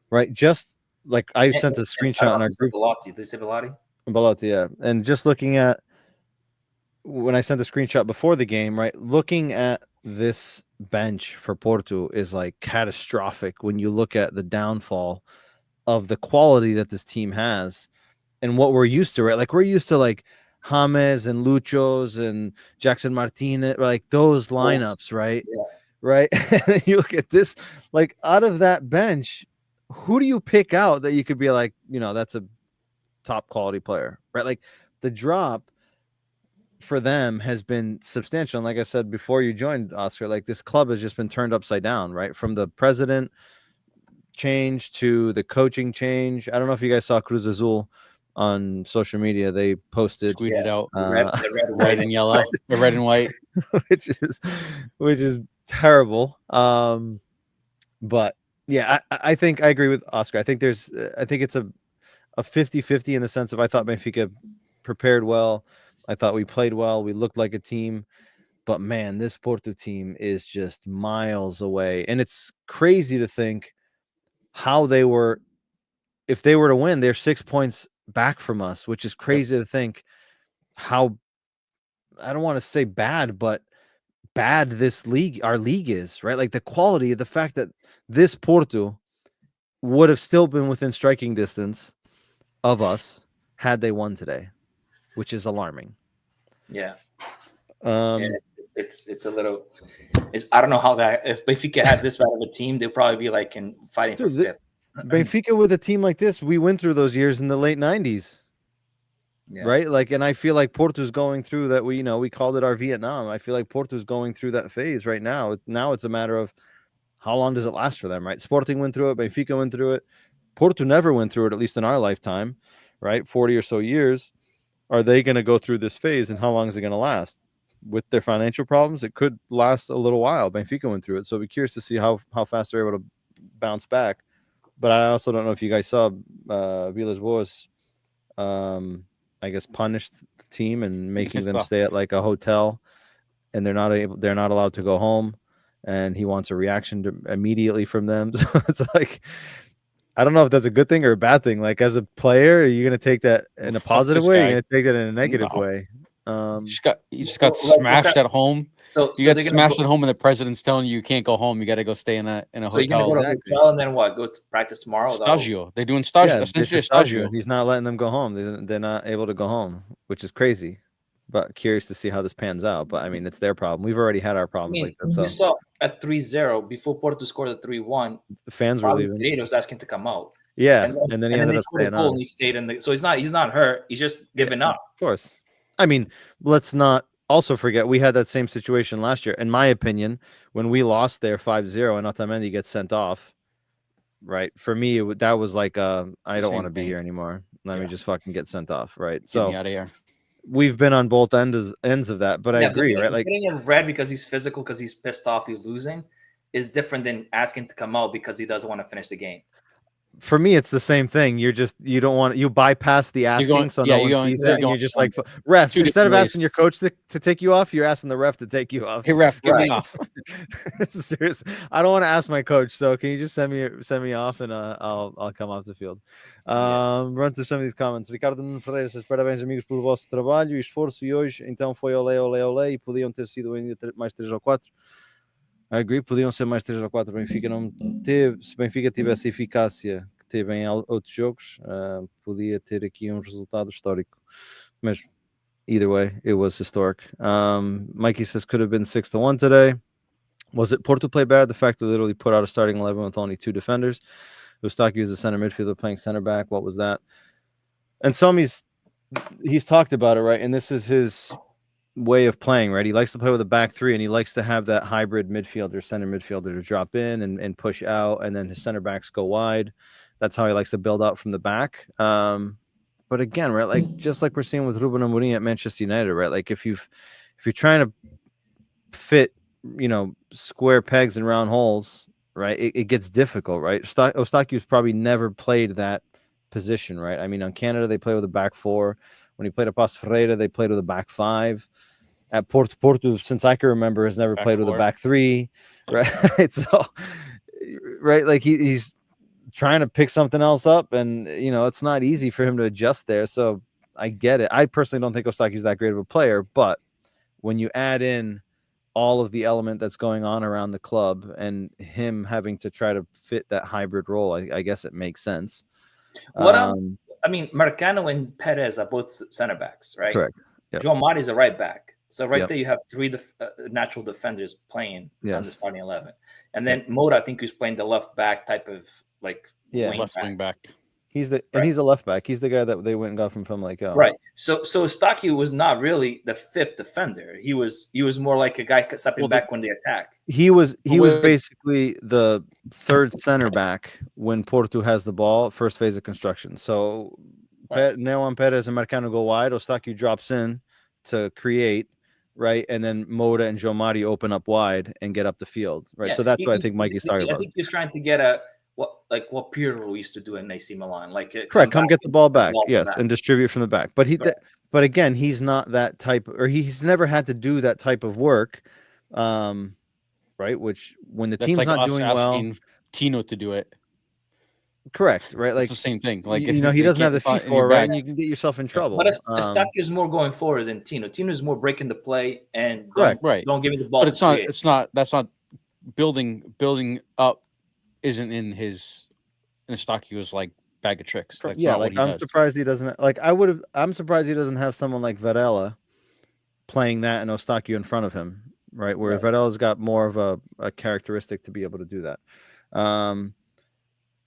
Speaker 1: Right, just like I sent a screenshot on our group.
Speaker 3: Belotti, did they say Belotti?
Speaker 1: Belotti, yeah. And just looking at when I sent the screenshot before the game, right? Looking at this bench for Porto is like catastrophic when you look at the downfall of the quality that this team has and what we're used to, right? Like we're used to like James and Luchos and Jackson Martinez, like those lineups, right?
Speaker 3: Yeah.
Speaker 1: Right. And you look at this, like out of that bench, who do you pick out that you could be like, that's a top quality player, right? Like the drop for them has been substantial. And like I said before you joined, Oscar, like this club has just been turned upside down, right? From the president change to the coaching change. I don't know if you guys saw Cruz Azul on social media. They posted,
Speaker 2: Tweeted out
Speaker 3: The red,
Speaker 2: red
Speaker 3: white,
Speaker 2: and yellow, the red and white.
Speaker 1: which is terrible. But yeah, I think I agree with Oscar. I think it's a 50-50 in the sense of I thought Benfica prepared well. I thought we played well. We looked like a team. But man, this Porto team is just miles away. And it's crazy to think how they were, if they were to win, they're 6 points back from us, which is crazy to think how, I don't want to say bad, but bad this league, our league is, right? Like the quality of the fact that this Porto would have still been within striking distance of us had they won today, which is alarming.
Speaker 3: Yeah. It's a little. I don't know how that. If Benfica had this bad of a team, they'd probably be like fighting for fifth.
Speaker 1: Benfica with a team like this, we went through those years in the late 90s. Yeah. Right? Like, and I feel like Porto's going through that. We called it our Vietnam. I feel like Porto's going through that phase right now. Now it's a matter of how long does it last for them, right? Sporting went through it. Benfica went through it. Porto never went through it, at least in our lifetime, right? 40 or so years. Are they going to go through this phase, and how long is it going to last? With their financial problems, it could last a little while. Benfica went through it. So I'll be curious to see how fast they're able to bounce back. But I also don't know if you guys saw Villas Boas, I guess, punished the team and making them stay at like a hotel, and they're not allowed to go home, and he wants a reaction immediately from them. So it's like, I don't know if that's a good thing or a bad thing. Like, as a player, are you going to take that in a positive way? Or are you going to take that in a negative way?
Speaker 2: You just got smashed at home. So you got smashed at home, and the president's telling you can't go home. You got to go stay in a hotel.
Speaker 3: So you're gonna go to a hotel and then what? Go to practice tomorrow?
Speaker 2: Stagio. They're doing stagio.
Speaker 1: Yeah,
Speaker 2: essentially stagio.
Speaker 1: He's not letting them go home. They're not able to go home, which is crazy. But curious to see how this pans out. But I mean, it's their problem. We've already had our problems like this.
Speaker 3: You saw at 3-0 before Porto scored the 3-1.
Speaker 1: The fans were leaving.
Speaker 3: He was asking to come out.
Speaker 1: Yeah, and then he ended up staying on.
Speaker 3: And he stayed in the. So he's not hurt. He's just giving up.
Speaker 1: Of course. I mean, let's not also forget we had that same situation last year. In my opinion, when we lost there 5-0 and Otamendi gets sent off, right? For me, that was like, I don't want to be here anymore. Let me just fucking get sent off, right? So
Speaker 2: get me out of here.
Speaker 1: We've been on both ends of that, but I agree, right? Like
Speaker 3: getting in red because he's physical, because he's pissed off, he's losing, is different than asking to come out because he doesn't want to finish the game.
Speaker 1: For me, it's the same thing. You don't want, you bypass the asking, so no one sees it, and you're just like, ref, instead of asking your coach to take you off, you're asking the ref to take you off.
Speaker 2: Hey ref, get me off.
Speaker 1: Seriously, I don't want to ask my coach, so can you just send me off, and I'll come off the field. Run through some of these comments. Ricardo Ferreira says, parabéns amigos pelo vosso trabalho e esforço, e hoje então foi olé, e podiam ter sido ainda mais 3 ou 4. I agree, podiam ser mais 3 ou 4. Benfica não teve, se Benfica tivesse a eficácia que teve em outros jogos, podia ter aqui resultado histórico. Mas either way, it was historic. Mikey says could have been 6-1 today. Was it Porto played bad? The fact that they literally put out a starting 11 with only 2 defenders. Eustachio was a center midfielder playing center back. What was that? And he's talked about it, right? And this is his way of playing, right? He likes to play with a back 3, and he likes to have that hybrid midfielder, center midfielder, to drop in and push out, and then his center backs go wide. That's how he likes to build out from the back. But again, right, like just like we're seeing with Ruben Amorim at Manchester United, right? Like if you're trying to fit, square pegs in round holes, right? It gets difficult, right? Eustachio's probably never played that position, right? I mean, on Canada they play with a back 4. When he played at Paços Ferreira, they played with a back 5. At Porto, since I can remember, has never played with a back 3, right? So, right, like he's trying to pick something else up, and it's not easy for him to adjust there. So I get it. I personally don't think Eustachio's that great of a player, but when you add in all of the element that's going on around the club and him having to try to fit that hybrid role, I guess it makes sense.
Speaker 3: I mean, Marcano and Perez are both center backs, right?
Speaker 1: Correct. Yep.
Speaker 3: João Mário is a right back. So there you have 3 natural defenders playing on the starting 11. And then Moura, I think, who's playing the left back type of
Speaker 2: left wing back.
Speaker 1: He's he's a left back. He's the guy that they went and got from Famalicão.
Speaker 3: Right. So Eustachio was not really the 5th defender. He was more like a guy stepping back when they attack.
Speaker 1: He was basically the 3rd center back when Porto has the ball, first phase of construction. So Neon Perez and Marcano go wide. Eustáquio drops in to create, right? And then Moda and Joe Mari open up wide and get up the field, right?
Speaker 3: Yeah,
Speaker 1: so that's what I think Mikey's talking about.
Speaker 3: I think he's trying to get what Pirlo used to do in AC Milan, like
Speaker 1: correct. Come get the ball back, yes,
Speaker 3: back.
Speaker 1: and distribute from the back. But but again, he's not that type, or he's never had to do that type of work, right? Which when the team's
Speaker 2: like
Speaker 1: not
Speaker 2: us
Speaker 1: doing
Speaker 2: asking
Speaker 1: well,
Speaker 2: Tino to do it.
Speaker 1: Correct, right? Like
Speaker 2: it's the same thing. Like
Speaker 1: he doesn't have the FIFA, right? And you can get yourself in trouble.
Speaker 3: But Eustáquio is more going forward than Tino. Tino is more breaking the play and
Speaker 1: correct,
Speaker 3: don't give me the ball.
Speaker 2: But it's not. That's not building up. Isn't in Eustáquio's like bag of tricks. That's
Speaker 1: yeah, like I'm surprised he doesn't. Like I'm surprised he doesn't have someone like Varela playing that and Eustáquio in front of him, right? Where Varela's got more of a characteristic to be able to do that.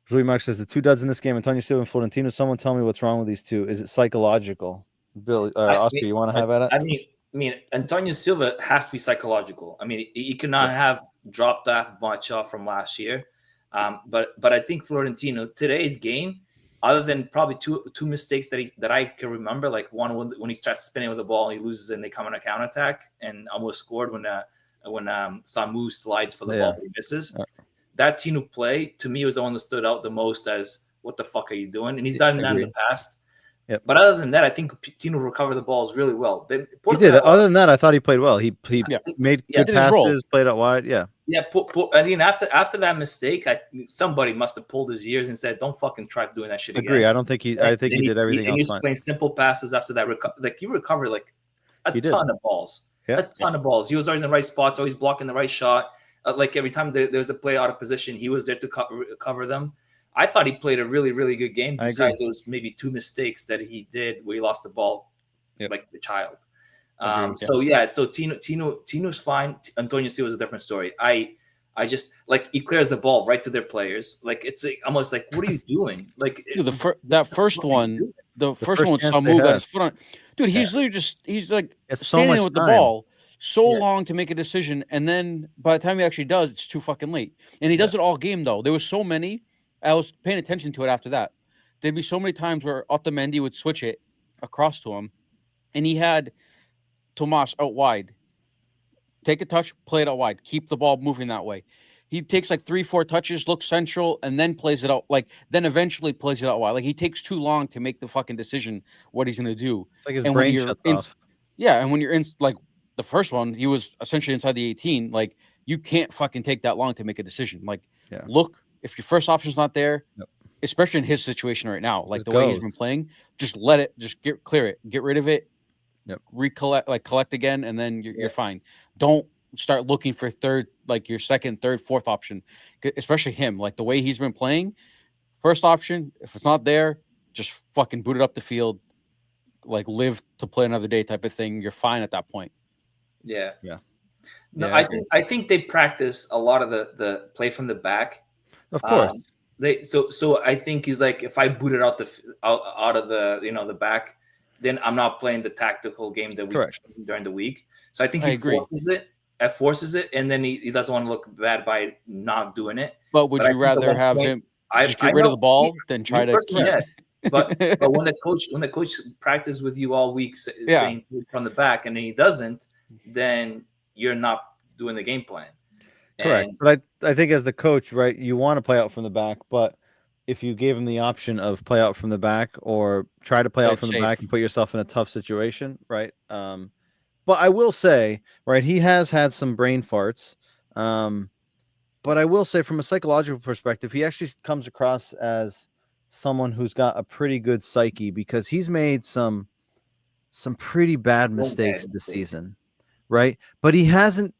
Speaker 1: Rui Mark says the two duds in this game, Antonio Silva and Florentino. Someone tell me what's wrong with these two. Is it psychological? Bill, Oscar, you want to have at it?
Speaker 3: I mean, Antonio Silva has to be psychological. I mean, he cannot have dropped that much off from last year. But I think Florentino today's game, other than probably two mistakes that I can remember, like one when he starts spinning with the ball, he loses and they come on a counterattack and almost scored when Samu slides for the ball and he misses. That Tino play to me was the one that stood out the most as what the fuck are you doing? And he's done that in the past.
Speaker 1: Yep.
Speaker 3: But other than that, I think Tino recovered the balls really well.
Speaker 1: He did. Other than that, I thought he played well. He made good passes, played out wide. Yeah.
Speaker 3: Yeah. I mean, after that mistake, somebody must have pulled his ears and said, "Don't fucking try doing that shit again."
Speaker 1: Agree. I don't think he. I think he did everything else
Speaker 3: he was
Speaker 1: fine.
Speaker 3: playing simple passes after that. He recovered like a ton of balls. Yeah. A ton of balls. He was always in the right spots, always blocking the right shot. Like every time there was a play out of position, he was there to cover them. I thought he played a really, really good game. Besides those maybe two mistakes that he did where he lost the ball, like the child. So Tino's fine. Antonio Silva is a different story. I just like he clears the ball right to their players. Like it's almost like, what are you doing? Like
Speaker 2: dude, that first one, Samu got his foot on. Dude, he's literally he's like standing there with the ball long to make a decision, and then by the time he actually does, it's too fucking late. And he does it all game though. There was so many. I was paying attention to it after that. There'd be so many times where Otamendi would switch it across to him, and he had Tomas out wide. Take a touch, play it out wide. Keep the ball moving that way. He takes like 3-4 touches, looks central, and then plays it out. Then eventually plays it out wide. Like he takes too long to make the fucking decision what he's gonna do.
Speaker 1: It's like his brain shuts off.
Speaker 2: Yeah, and when you're in like the first one, he was essentially inside the 18. Like you can't fucking take that long to make a decision. Like look, if your first option's not there, especially in his situation right now, like the way he's been playing, just let it, clear it, get rid of it, collect again, and then you're fine. Don't start looking for your second, third, fourth option, especially him. Like the way he's been playing, first option, if it's not there, just fucking boot it up the field, like live to play another day type of thing. You're fine at that point.
Speaker 3: Yeah. No, I think they practice a lot of the play from the back.
Speaker 1: Of course.
Speaker 3: So I think he's like, if I boot it out of the the back, then I'm not playing the tactical game that we train during the week. So I think he forces it, and then he doesn't want to look bad by not doing it.
Speaker 2: But would you rather have him just get rid of the ball than try to keep?
Speaker 3: Yes. But when the coach practices with you all week saying from the back, and then he doesn't, then you're not doing the game plan.
Speaker 1: Correct. But I think as the coach, right, you want to play out from the back, but if you gave him the option of play out from the back or try to play out from the back and put yourself in a tough situation, right? But I will say, right, he has had some brain farts. But I will say from a psychological perspective, he actually comes across as someone who's got a pretty good psyche because he's made some pretty bad mistakes this season, right? But he hasn't,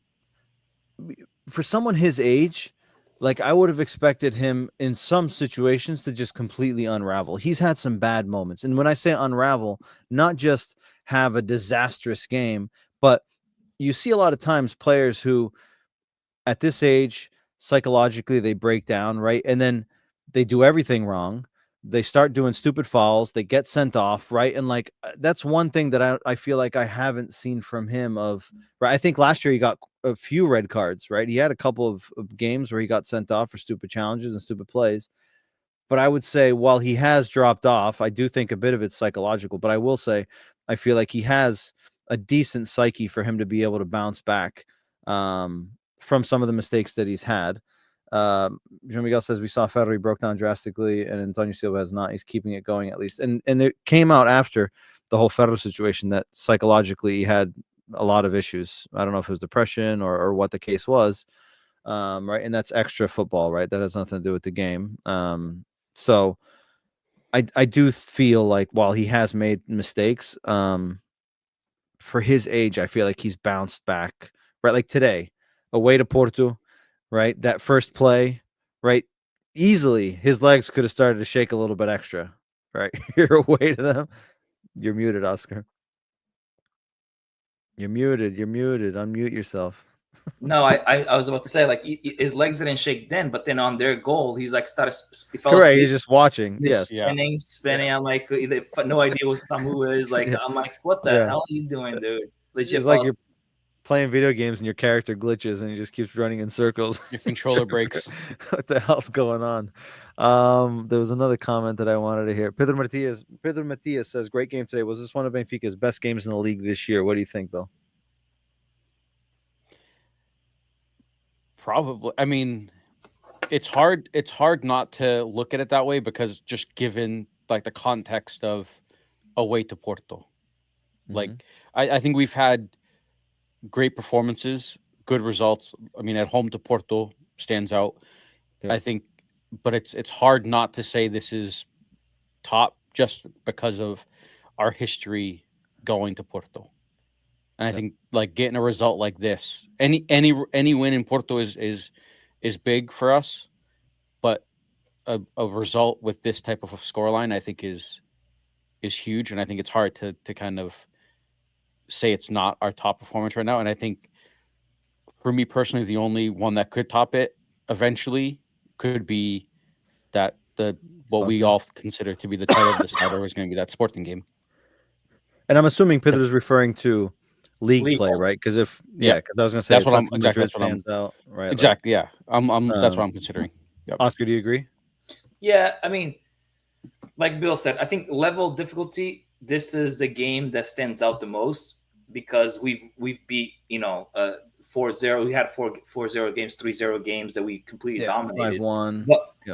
Speaker 1: for someone his age, like I would have expected him in some situations to just completely unravel. He's had some bad moments. And when I say unravel, not just have a disastrous game, but you see a lot of times players who at this age, psychologically, they break down, right? And then they do everything wrong. They start doing stupid fouls. They get sent off, right? And like, that's one thing that I feel like I haven't seen from him right? I think last year he got a few red cards, right? He had a couple of games where he got sent off for stupid challenges and stupid plays. But I would say while he has dropped off, I do think a bit of it's psychological. But I will say I feel like he has a decent psyche for him to be able to bounce back from some of the mistakes that he's had. Jean Miguel says we saw Ferri broke down drastically, and Antonio Silva has not. He's keeping it going at least, and it came out after the whole Ferro situation that psychologically he had a lot of issues. I don't know if it was depression or what the case was, right? And that's extra football, right? That has nothing to do with the game. So I do feel like while he has made mistakes, for his age, I feel like he's bounced back, right? Like today, away to Porto, right? That first play, right? Easily, his legs could have started to shake a little bit extra, right? You're away to them. You're muted, Oscar. You're muted. You're muted. Unmute yourself.
Speaker 3: No, I was about to say, like, his legs didn't shake then, but then on their goal, he's like he fell
Speaker 1: Correct.
Speaker 3: asleep.
Speaker 1: You're just watching.
Speaker 3: He's
Speaker 1: Yes.
Speaker 3: spinning. I'm like, no idea what Samu is. Like,
Speaker 1: Yeah.
Speaker 3: I'm like, what the hell are you doing, dude? Legit.
Speaker 1: It's like you're playing video games and your character glitches and he just keeps running in circles.
Speaker 2: Your controller breaks.
Speaker 1: What the hell's going on? There was another comment that I wanted to hear. Pedro Matias says, great game today. Was this one of Benfica's best games in the league this year? What do you think, Bill?
Speaker 2: Probably. I mean, it's hard not to look at it that way because just given like the context of away to Porto. Like I think we've had great performances, good results. I mean, at home to Porto stands out.
Speaker 1: Yeah.
Speaker 2: I think, but it's hard not to say this is top just because of our history going to Porto. And I think like getting a result like this, any win in Porto is big for us, but a result with this type of a scoreline, I think is huge, and I think it's hard to kind of say it's not our top performance right now. And I think for me personally, the only one that could top it eventually could be that what we all consider to be the title decider is going to be that Sporting game.
Speaker 1: And I'm assuming Pedro is referring to league play, right? Because if because I was going to say
Speaker 2: that's what I'm exactly
Speaker 1: stands out, right?
Speaker 2: Exactly, yeah. I'm that's what I'm considering. Yep.
Speaker 1: Oscar, do you agree?
Speaker 3: Yeah, I mean, like Bill said, I think level of difficulty. This is the game that stands out the most because we've beat 4-0. We had 4-0 games, 3-0 games that we completely dominated.
Speaker 1: 5-1.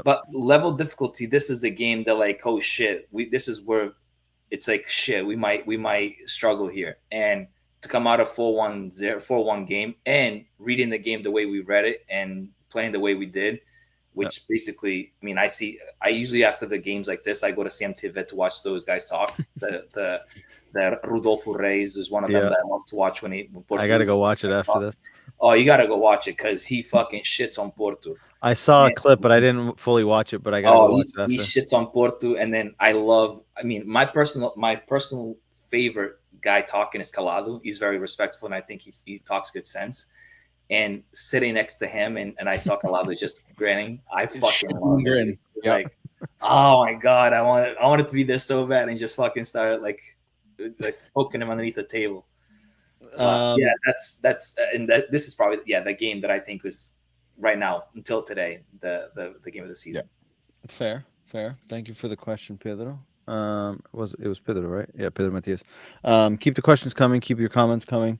Speaker 3: But level of difficulty. This is the game that like, oh shit, this is where it's like shit. We might struggle here, and to come out of 4-1 game and reading the game the way we read it and playing the way we did, which basically, I mean, I usually after the games like this, I go to CMTV to watch those guys talk. The Rodolfo Reis is one of them that I love to watch when
Speaker 1: I got to go watch it after this.
Speaker 3: Oh, you got to go watch it because he fucking shits on Porto.
Speaker 1: I saw a clip, but I didn't fully watch it, but I got to go watch it after.
Speaker 3: He shits on Porto. And then my personal favorite guy talking is Calado. He's very respectful, and I think he talks good sense. And sitting next to him, and I saw Calado just grinning. I fucking love it. Like, oh my god, I wanted to be there so bad, and just fucking started like poking him underneath the table. This is probably the game that I think was right now until today the game of the season.
Speaker 1: Yeah. Fair. Thank you for the question, Pedro. It was Pedro, right? Yeah, Pedro Matias. Keep the questions coming. Keep your comments coming.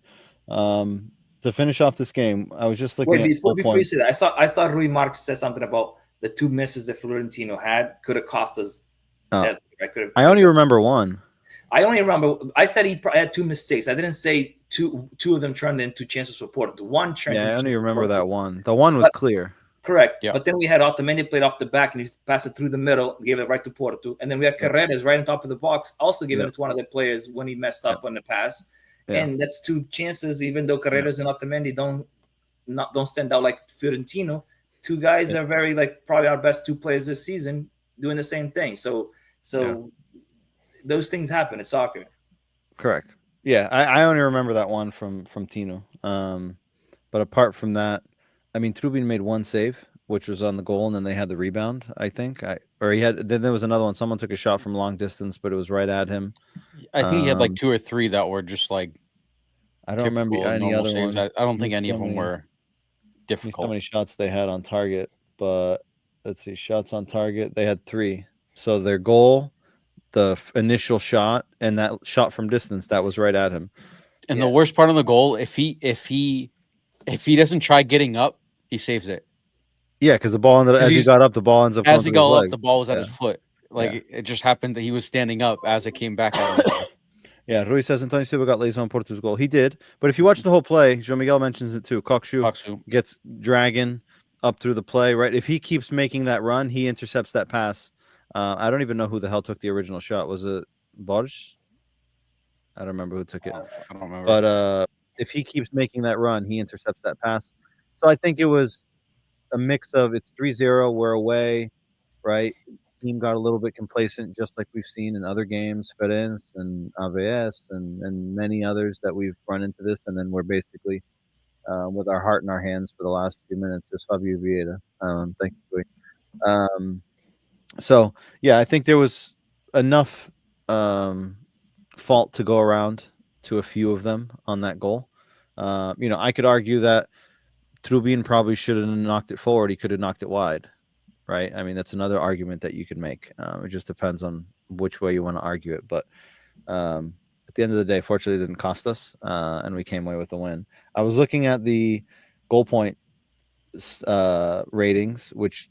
Speaker 1: To finish off this game, I was just looking at
Speaker 3: before you say that, I saw Rui Marques say something about the two misses that Florentino had could have cost us.
Speaker 1: I only remember one.
Speaker 3: I only remember I said he had two mistakes. I didn't say two of them turned into chances for Porto. One turned.
Speaker 1: Yeah, I only remember that one. The one was clear.
Speaker 3: Correct. Yeah. But then we had Otamendi played off the back and he passed it through the middle, gave it right to Porto. And then we had Carreras right on top of the box, also giving it to one of the players when he messed up on the pass. Yeah. And that's two chances, even though Carreras and Otamendi don't stand out like Fiorentino. Two guys are very probably our best two players this season doing the same thing. So those things happen. It's soccer.
Speaker 1: Correct. Yeah, I only remember that one from Tino. But apart from that, I mean, Trubin made one save, which was on the goal, and then they had the rebound, I think. Then there was another one. Someone took a shot from long distance, but it was right at him.
Speaker 2: I think he had like two or three that were just like
Speaker 1: I don't remember any other ones.
Speaker 2: I don't think any of them were difficult.
Speaker 1: How many shots they had on target, but let's see, shots on target. They had 3. So their goal, the initial shot, and that shot from distance that was right at him.
Speaker 2: And the worst part of the goal, if he doesn't try getting up, he saves it.
Speaker 1: Yeah, because the ball ended as he got up, the ball ends up
Speaker 2: as he
Speaker 1: going through his
Speaker 2: got up,
Speaker 1: legs.
Speaker 2: the ball was at his foot. Like it just happened that he was standing up as it came back at him.
Speaker 1: Yeah, Rui says Antonio Silva got lazy on Porto's goal. He did, but if you watch the whole play, João Miguel mentions it too. Coxu gets dragging up through the play, right? If he keeps making that run, he intercepts that pass. I don't even know who the hell took the original shot. Was it Borges? I don't remember who took it.
Speaker 2: I don't remember.
Speaker 1: But if he keeps making that run, he intercepts that pass. So I think it was a mix of it's 3-0, we're away, right? Team got a little bit complacent, just like we've seen in other games, Ferenc and AVS and many others that we've run into this, and then we're basically with our heart in our hands for the last few minutes. There's Fabio Vieira. Thank you. So yeah, I think there was enough fault to go around to a few of them on that goal. I could argue that Trubin probably should have knocked it forward. He could have knocked it wide. Right. I mean, that's another argument that you can make. It just depends on which way you want to argue it. But at the end of the day, fortunately, it didn't cost us, and we came away with the win. I was looking at the goal point ratings, which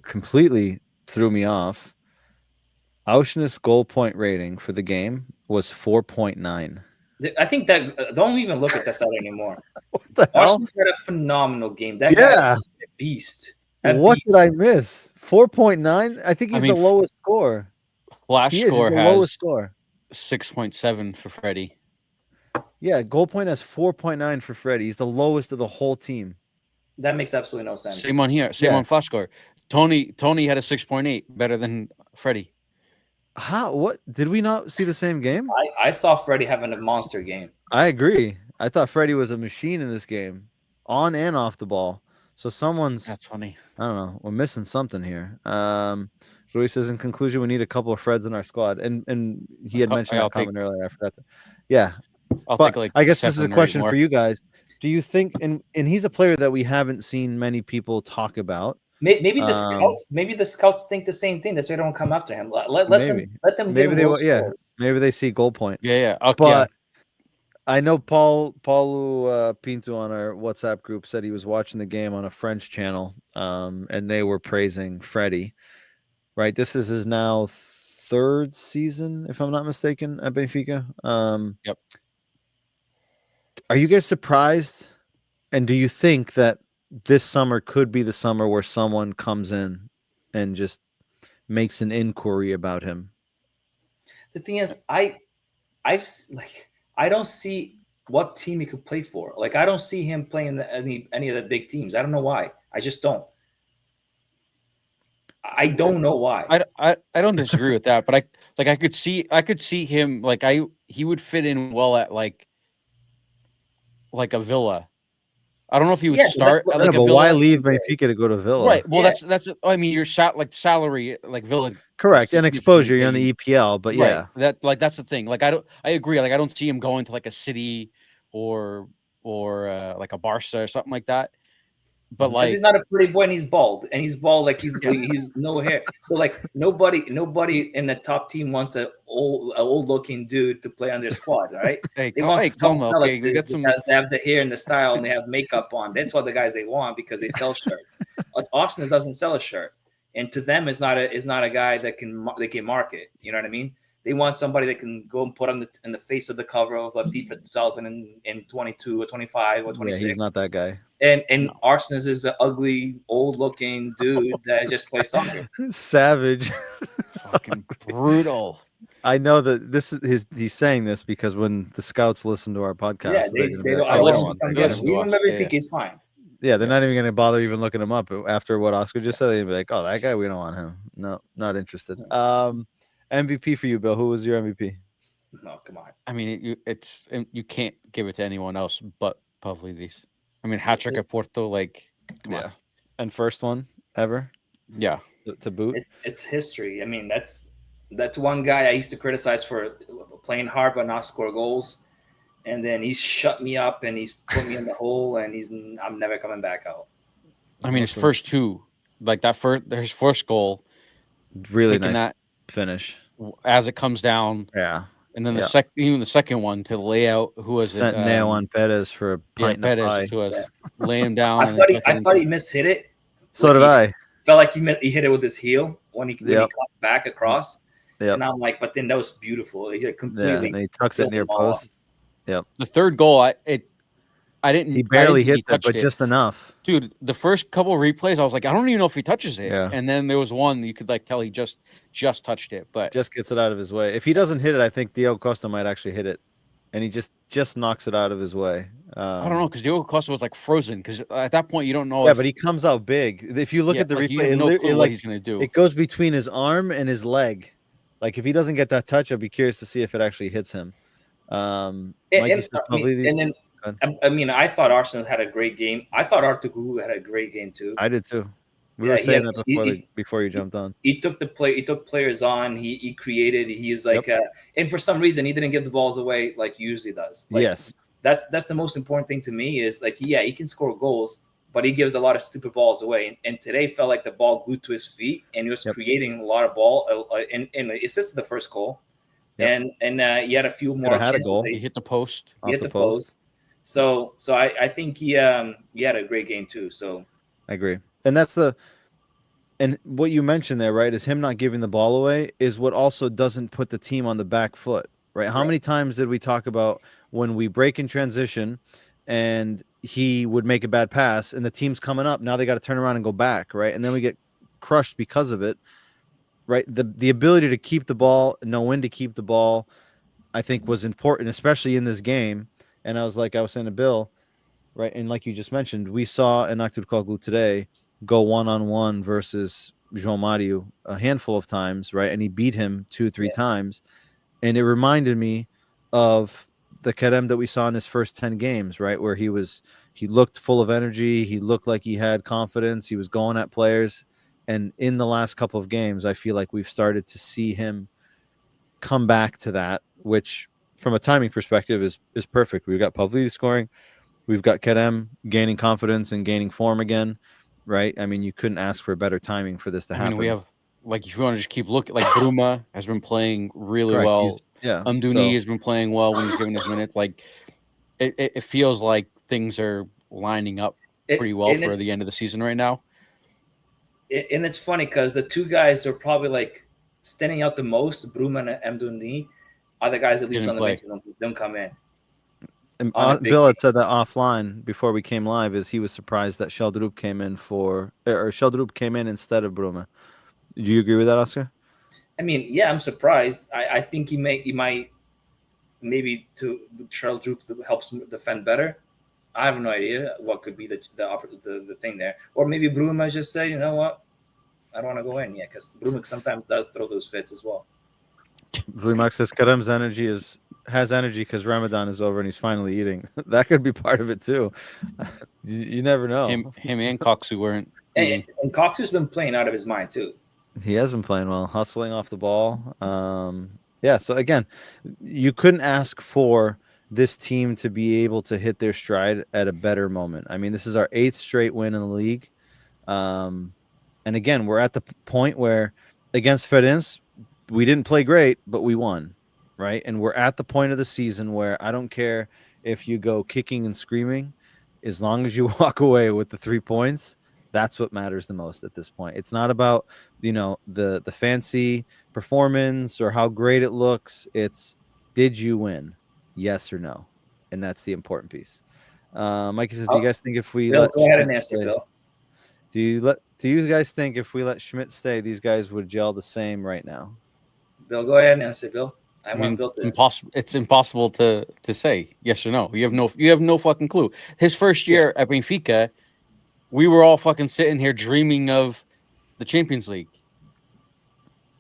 Speaker 1: completely threw me off. Auschnitz's goal point rating for the game was 4.9.
Speaker 3: I think that don't even look at that side anymore.
Speaker 1: What the hell?
Speaker 3: Auschnitz had a phenomenal game. That guy is a beast.
Speaker 1: What did I miss? 4.9? I think he's the lowest score.
Speaker 2: Flash score
Speaker 1: the
Speaker 2: has
Speaker 1: lowest score.
Speaker 2: 6.7 for Freddie.
Speaker 1: Yeah, goal point has 4.9 for Freddie. He's the lowest of the whole team.
Speaker 3: That makes absolutely no sense.
Speaker 2: Same on here. Same on Flash score. Tony had a 6.8, better than Freddie.
Speaker 1: How? What? Did we not see the same game?
Speaker 3: I saw Freddie having a monster game.
Speaker 1: I agree. I thought Freddie was a machine in this game, on and off the ball. So
Speaker 2: That's funny.
Speaker 1: I don't know. We're missing something here. Rui says, in conclusion, we need a couple of Freds in our squad. And he had mentioned that comment earlier. I forgot to. Yeah. I guess this is a question for you guys. Do you think, and he's a player that we haven't seen many people talk about.
Speaker 3: Maybe the scouts think the same thing. That's why they don't come after him. Let them
Speaker 1: maybe maybe they see goal point.
Speaker 2: Yeah. Okay.
Speaker 1: But I know Paulo Pinto on our WhatsApp group said he was watching the game on a French channel, and they were praising Freddie. Right, this is his now 3rd season, if I'm not mistaken, at Benfica.
Speaker 2: Yep.
Speaker 1: Are you guys surprised? And do you think that this summer could be the summer where someone comes in and just makes an inquiry about him?
Speaker 3: The thing is, I don't see what team he could play for. Like, I don't see him playing any of the big teams. I don't know why. I just don't. I don't know why.
Speaker 2: I don't disagree with that, but I could see him he would fit in well at like a Villa. I don't know if he would start.
Speaker 1: But why leave Benfica to go to Villa?
Speaker 2: Right. Well, that's. I mean, your salary like Villa.
Speaker 1: Correct, and exposure. You're on the EPL, but yeah,
Speaker 2: that's the thing. Like I agree. Like I don't see him going to like a City or like a Barca or something like that. But like
Speaker 3: he's not a pretty boy and he's bald like he's no hair. So like nobody in the top team wants an old looking dude to play on their squad, right?
Speaker 2: They want
Speaker 3: because they have the hair and the style and they have makeup on. That's what the guys they want because they sell shirts. Auctions doesn't sell a shirt, and to them is not a guy that they can market. You know what I mean? They want somebody that can go and put on in the face of the cover of FIFA 2022 or 25 or 26.
Speaker 1: Yeah, he's not that guy.
Speaker 3: And Arsenal is an ugly, old-looking dude that just plays soccer.
Speaker 1: Savage.
Speaker 2: Fucking brutal.
Speaker 1: I know that he's saying this because when the scouts listen to our podcast,
Speaker 3: he's fine.
Speaker 1: Yeah, they're not even going to bother even looking him up after what Oscar just said. They'd be like, "Oh, that guy, we don't want him. No, not interested." MVP for you, Bill. Who was your MVP?
Speaker 3: No, come on.
Speaker 2: I mean, you can't give it to anyone else but Pavlidis. I mean, hat trick at Porto, like, come on.
Speaker 1: And first one ever.
Speaker 2: Yeah,
Speaker 1: to boot.
Speaker 3: It's history. I mean, that's one guy I used to criticize for playing hard but not score goals, and then he's shut me up and he's put me in the hole, and I'm never coming back out.
Speaker 2: I mean, his first two like his first goal,
Speaker 1: Really
Speaker 2: taking
Speaker 1: nice
Speaker 2: that
Speaker 1: finish.
Speaker 2: as it comes down,
Speaker 1: Yeah.
Speaker 2: and then
Speaker 1: Yeah.
Speaker 2: even the second one to lay out, who was it?
Speaker 1: Sent nail on Perez for a pint and a
Speaker 2: Perez
Speaker 1: pie.
Speaker 2: to us,
Speaker 3: Yeah.
Speaker 2: lay him down,
Speaker 3: I
Speaker 2: and
Speaker 3: thought
Speaker 2: then
Speaker 3: he,
Speaker 2: tuck it
Speaker 3: I thought
Speaker 2: into.
Speaker 3: he mishit it.
Speaker 1: So
Speaker 3: Like,
Speaker 1: did I.
Speaker 3: Felt like he hit it with his heel when he
Speaker 1: Yep.
Speaker 3: caught back across.
Speaker 1: Yep.
Speaker 3: And I'm like, but then that was beautiful. He
Speaker 1: Yeah.
Speaker 3: completely
Speaker 1: And he tucks it
Speaker 3: killed
Speaker 1: near
Speaker 3: them all.
Speaker 1: post. Yep.
Speaker 2: The third goal, I didn't.
Speaker 1: He
Speaker 2: I
Speaker 1: barely
Speaker 2: didn't think
Speaker 1: hit it, but
Speaker 2: touched
Speaker 1: just enough.
Speaker 2: Dude, the first couple of replays, I was like, I don't even know if he touches it.
Speaker 1: Yeah.
Speaker 2: And then there was one you could like tell he just touched it, but
Speaker 1: Just gets it out of his way. If he doesn't hit it, I think Diego Costa might actually hit it, and he just knocks it out of his way.
Speaker 2: I don't know because Diogo Costa was like frozen because at that point you don't know.
Speaker 1: Yeah,
Speaker 2: if,
Speaker 1: but he comes out big. If you look at the
Speaker 2: like, you
Speaker 1: replay,
Speaker 2: have no
Speaker 1: it,
Speaker 2: clue
Speaker 1: it,
Speaker 2: what
Speaker 1: like
Speaker 2: he's gonna do.
Speaker 1: it goes between his arm and his leg. Like if he doesn't get that touch, I'd be curious to see if it actually hits him. Mikey says probably these.
Speaker 3: And then I mean, I thought Arsenal had a great game. I thought Artugulu had a great game too.
Speaker 1: I did too. We were saying that before you jumped on.
Speaker 3: He took players on. He created. He's like, and for some reason, he didn't give the balls away like he usually does. Like,
Speaker 1: yes,
Speaker 3: that's the most important thing to me. Is like, he can score goals, but he gives a lot of stupid balls away. And today felt like the ball glued to his feet, and he was creating a lot of ball. And assisted the first goal, and he had a few more chances.
Speaker 2: He hit the post.
Speaker 3: He hit the post. So I think he had a great game too. So
Speaker 1: I agree, and and what you mentioned there, right, is him not giving the ball away is what also doesn't put the team on the back foot, right? How many times did we talk about when we break in transition and he would make a bad pass and the team's coming up, now they got to turn around and go back, right? And then we get crushed because of it, right? The ability to keep the ball, know when to keep the ball, I think was important, especially in this game. And I was saying to Bill, right, and like you just mentioned, we saw an Aktürkoğlu today go one-on-one versus João Mario a handful of times, right? And he beat him 2-3 times. And it reminded me of the Kerem that we saw in his first 10 games, right? Where he looked full of energy. He looked like he had confidence. He was going at players. And in the last couple of games, I feel like we've started to see him come back to that, which from a timing perspective is perfect. We've got Pavlidis scoring. We've got Kerem gaining confidence and gaining form again, right? I mean, you couldn't ask for better timing for this to happen.
Speaker 2: I mean, we have, like, if you want to just keep looking, like Bruma has been playing really well. Amdouni has been playing well when he's given his minutes. Like, it feels like things are lining up pretty well for the end of the season right now.
Speaker 3: And it's funny because the two guys are probably like standing out the most, Bruma and Amdouni, are the guys that leave on the bench and don't come in.
Speaker 1: And Bill had said that offline before we came live, is he was surprised that Sheldrup came in Sheldrup came in instead of Bruma. Do you agree with that, Oscar?
Speaker 3: I mean, yeah, I'm surprised. I think he might maybe to Sheldrup helps defend better. I have no idea what could be the thing there, or maybe Bruma just say, you know what, I don't want to go in yet, because Bruma sometimes does throw those fits as well.
Speaker 1: Bruma says Kerem's has energy because Ramadan is over and he's finally eating. That could be part of it too. You never know.
Speaker 2: Him and Koksu weren't eating.
Speaker 3: And Koksu's been playing out of his mind too.
Speaker 1: He has been playing well, hustling off the ball. So again, you couldn't ask for this team to be able to hit their stride at a better moment. I mean, this is our 8th straight win in the league. And again, we're at the point where against Ferenc, we didn't play great, but we won, right? And we're at the point of the season where I don't care if you go kicking and screaming, as long as you walk away with the 3 points, that's what matters the most at this point. It's not about, the fancy performance or how great it looks. It's, did you win? Yes or no? And that's the important piece. Mikey says, do you guys think if we
Speaker 3: Bill, go ahead and answer, Bill.
Speaker 1: Do you guys think if we let Schmidt stay, these guys would gel the same right now?
Speaker 3: Bill, go ahead and answer, Bill.
Speaker 2: I mean, it's impossible to say yes or no. You have no fucking clue. His first year at Benfica, we were all fucking sitting here dreaming of the Champions League.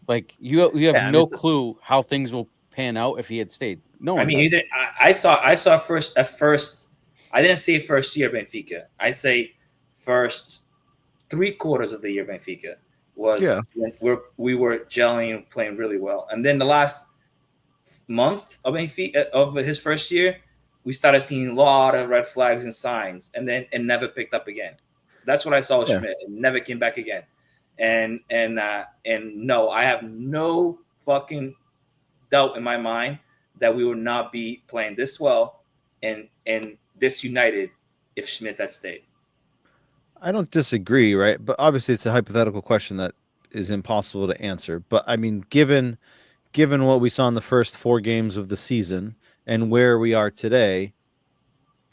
Speaker 2: Like you have no clue how things will pan out if he had stayed. No,
Speaker 3: I mean, I saw first at first. I didn't say first year Benfica. I say first 3/4 of the year Benfica was when we were gelling and playing really well, and then the last month of Benfica of his first year, we started seeing a lot of red flags and signs, and then it never picked up again. That's what I saw with
Speaker 1: Yeah.
Speaker 3: Schmidt. It never came back again. And no, I have no fucking doubt in my mind that we would not be playing this well and this united if Schmidt had stayed.
Speaker 1: I don't disagree, right? But obviously, it's a hypothetical question that is impossible to answer. But I mean, given what we saw in the first 4 games of the season and where we are today,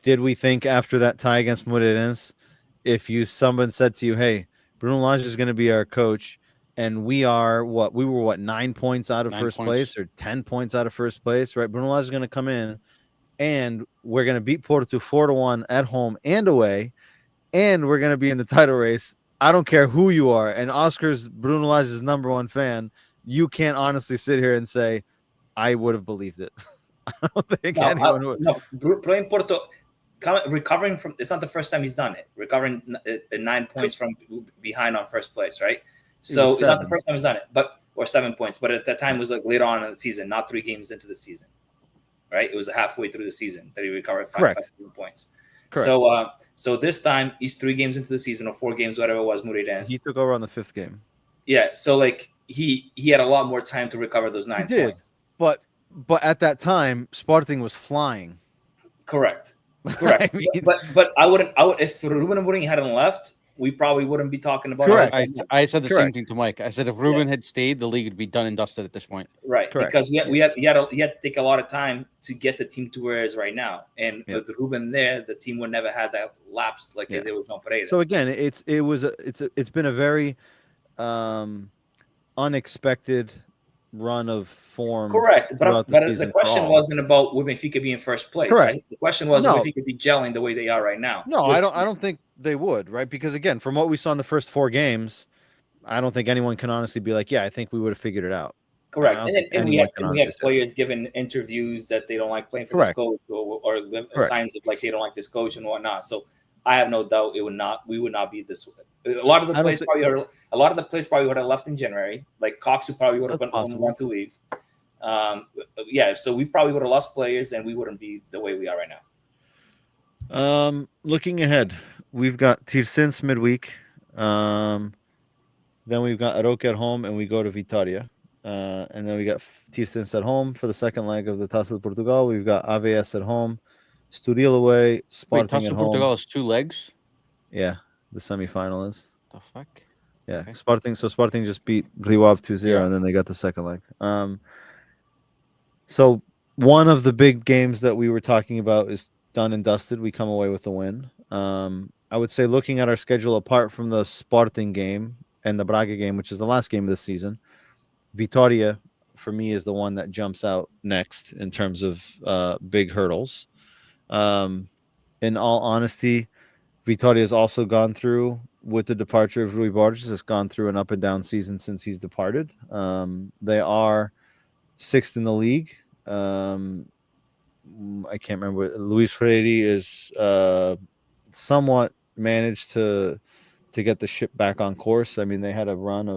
Speaker 1: did we think after that tie against Moreirense, if someone said to you, "Hey, Bruno Lage is going to be our coach," and we were 9 points out of
Speaker 2: 9
Speaker 1: first
Speaker 2: points.
Speaker 1: place or 10 points out of first place, right? Bruno Lage is going to come in and we're going to beat Porto 4-1 at home and away, and we're going to be in the title race. I don't care who you are. And Oscar's Bruno Lage's #1 fan. You can't honestly sit here and say, I would have believed it. I don't think anyone would.
Speaker 3: No, playing Porto, recovering from, it's not the first time he's done it. Recovering 9 points from behind on first place, right? So it's not the first time he's done it, or 7 points. But at that time, it was like later on in the season, not 3 games into the season, right? It was halfway through the season that he recovered 5 points. Correct. So this time he's 3 games into the season or 4 games, whatever it was. Moreirense.
Speaker 1: He took over on the 5th game.
Speaker 3: Yeah. So like he had a lot more time to recover those 9 points.
Speaker 1: But at that time, Sporting was flying.
Speaker 3: Correct. I mean, but I would if Ruben Amorim hadn't left, we probably wouldn't be talking about it.
Speaker 2: I said the same thing to Mike. I said if Ruben had stayed, the league would be done and dusted at this point.
Speaker 3: Right. Correct. Because he had to take a lot of time to get the team to where it is right now. And with Ruben there, the team would never have that lapse like there was on Pereira.
Speaker 1: So again, it's been a very unexpected run of form.
Speaker 3: Correct. But the question wasn't about would Benfica be in first place.
Speaker 1: Correct.
Speaker 3: Right? The question was would Benfica be gelling the way they are right now.
Speaker 1: No, I don't think they would, right? Because again, from what we saw in the first 4 games, I don't think anyone can honestly be like, yeah, I think we would have figured it out.
Speaker 3: Correct. And we have players giving interviews that they don't like playing for this coach or signs of like they don't like this coach and whatnot. So I have no doubt we would not be this way. A lot of the players probably would have left in January. Like Cox, who probably would have want to leave. So we probably would have lost players, and we wouldn't be the way we are right
Speaker 1: now. Looking ahead, we've got Tirsense midweek. Then we've got Aroca at home, and we go to Vitória. And then we got Tirsense at home for the second leg of the Taça de Portugal. We've got AVS at home, Estoril away, Sporting
Speaker 2: Taça
Speaker 1: at home.
Speaker 2: Portugal is 2 legs?
Speaker 1: Yeah, the semifinal is.
Speaker 2: The fuck?
Speaker 1: Yeah,
Speaker 2: okay.
Speaker 1: Sporting just beat Rio Ave 2-0, and then they got the second leg. So one of the big games that we were talking about is done and dusted. We come away with a win. I would say looking at our schedule, apart from the Sporting game and the Braga game, which is the last game of this season, Vitória, for me, is the one that jumps out next in terms of big hurdles. In all honesty, Vitória has also gone through, with the departure of Rui Borges, has gone through an up and down season since he's departed. They are 6th in the league. I can't remember. Luis Freire is somewhat managed to get the ship back on course. I mean, they had a run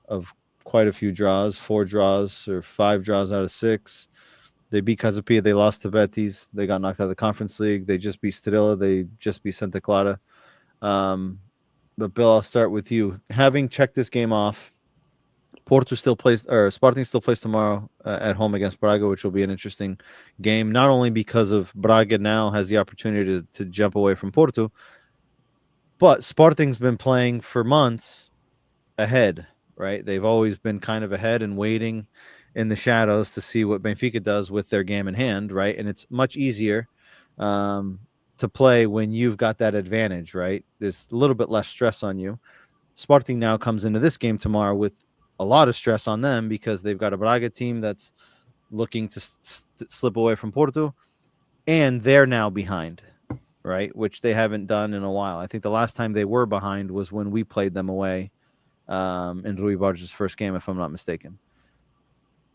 Speaker 1: of quite a few draws, 4 draws or 5 draws out of 6. They beat Casapia. They lost to Betis. They got knocked out of the Conference League. They just beat Estrela. They just beat Santa Clara. But Bill, I'll start with you. Having checked this game off, Sporting still plays tomorrow at home against Braga, which will be an interesting game. Not only because of Braga now has the opportunity to jump away from Porto, but Sporting's been playing for months ahead, right? They've always been kind of ahead and waiting in the shadows to see what Benfica does with their game in hand, right? And it's much easier to play when you've got that advantage, right? There's a little bit less stress on you. Sporting now comes into this game tomorrow with a lot of stress on them because they've got a Braga team that's looking to slip away from Porto, and they're now behind, right? Which they haven't done in a while. I think the last time they were behind was when we played them away in Rui Borges' first game, if I'm not mistaken.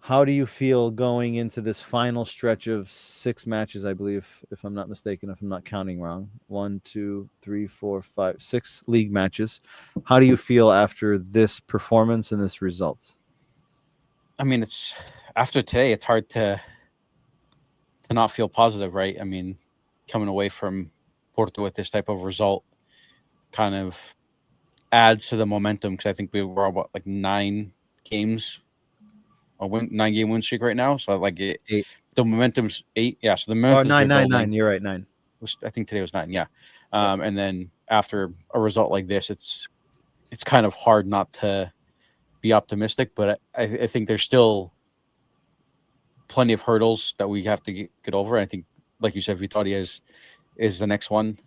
Speaker 1: How do you feel going into this final stretch of 6 matches, I believe, if I'm not mistaken, if I'm not counting wrong? 1, 2, 3, 4, 5, 6 league matches. How do you feel after this performance and this result?
Speaker 2: I mean, it's after today, it's hard to not feel positive, right? I mean, coming away from Porto with this type of result, kind of adds to the momentum because I think we were about like 9 games, a 9-game win streak right now. So like
Speaker 1: 8.
Speaker 2: the momentum's 8. Yeah, so the
Speaker 1: Oh,
Speaker 2: momentum's
Speaker 1: 9,
Speaker 2: been
Speaker 1: 9,
Speaker 2: building.
Speaker 1: 9. You're right, 9.
Speaker 2: I think today was 9. Yeah, and then after a result like this, it's kind of hard not to be optimistic. But I think there's still plenty of hurdles that we have to get over. I think, like you said, Vitória is the next one.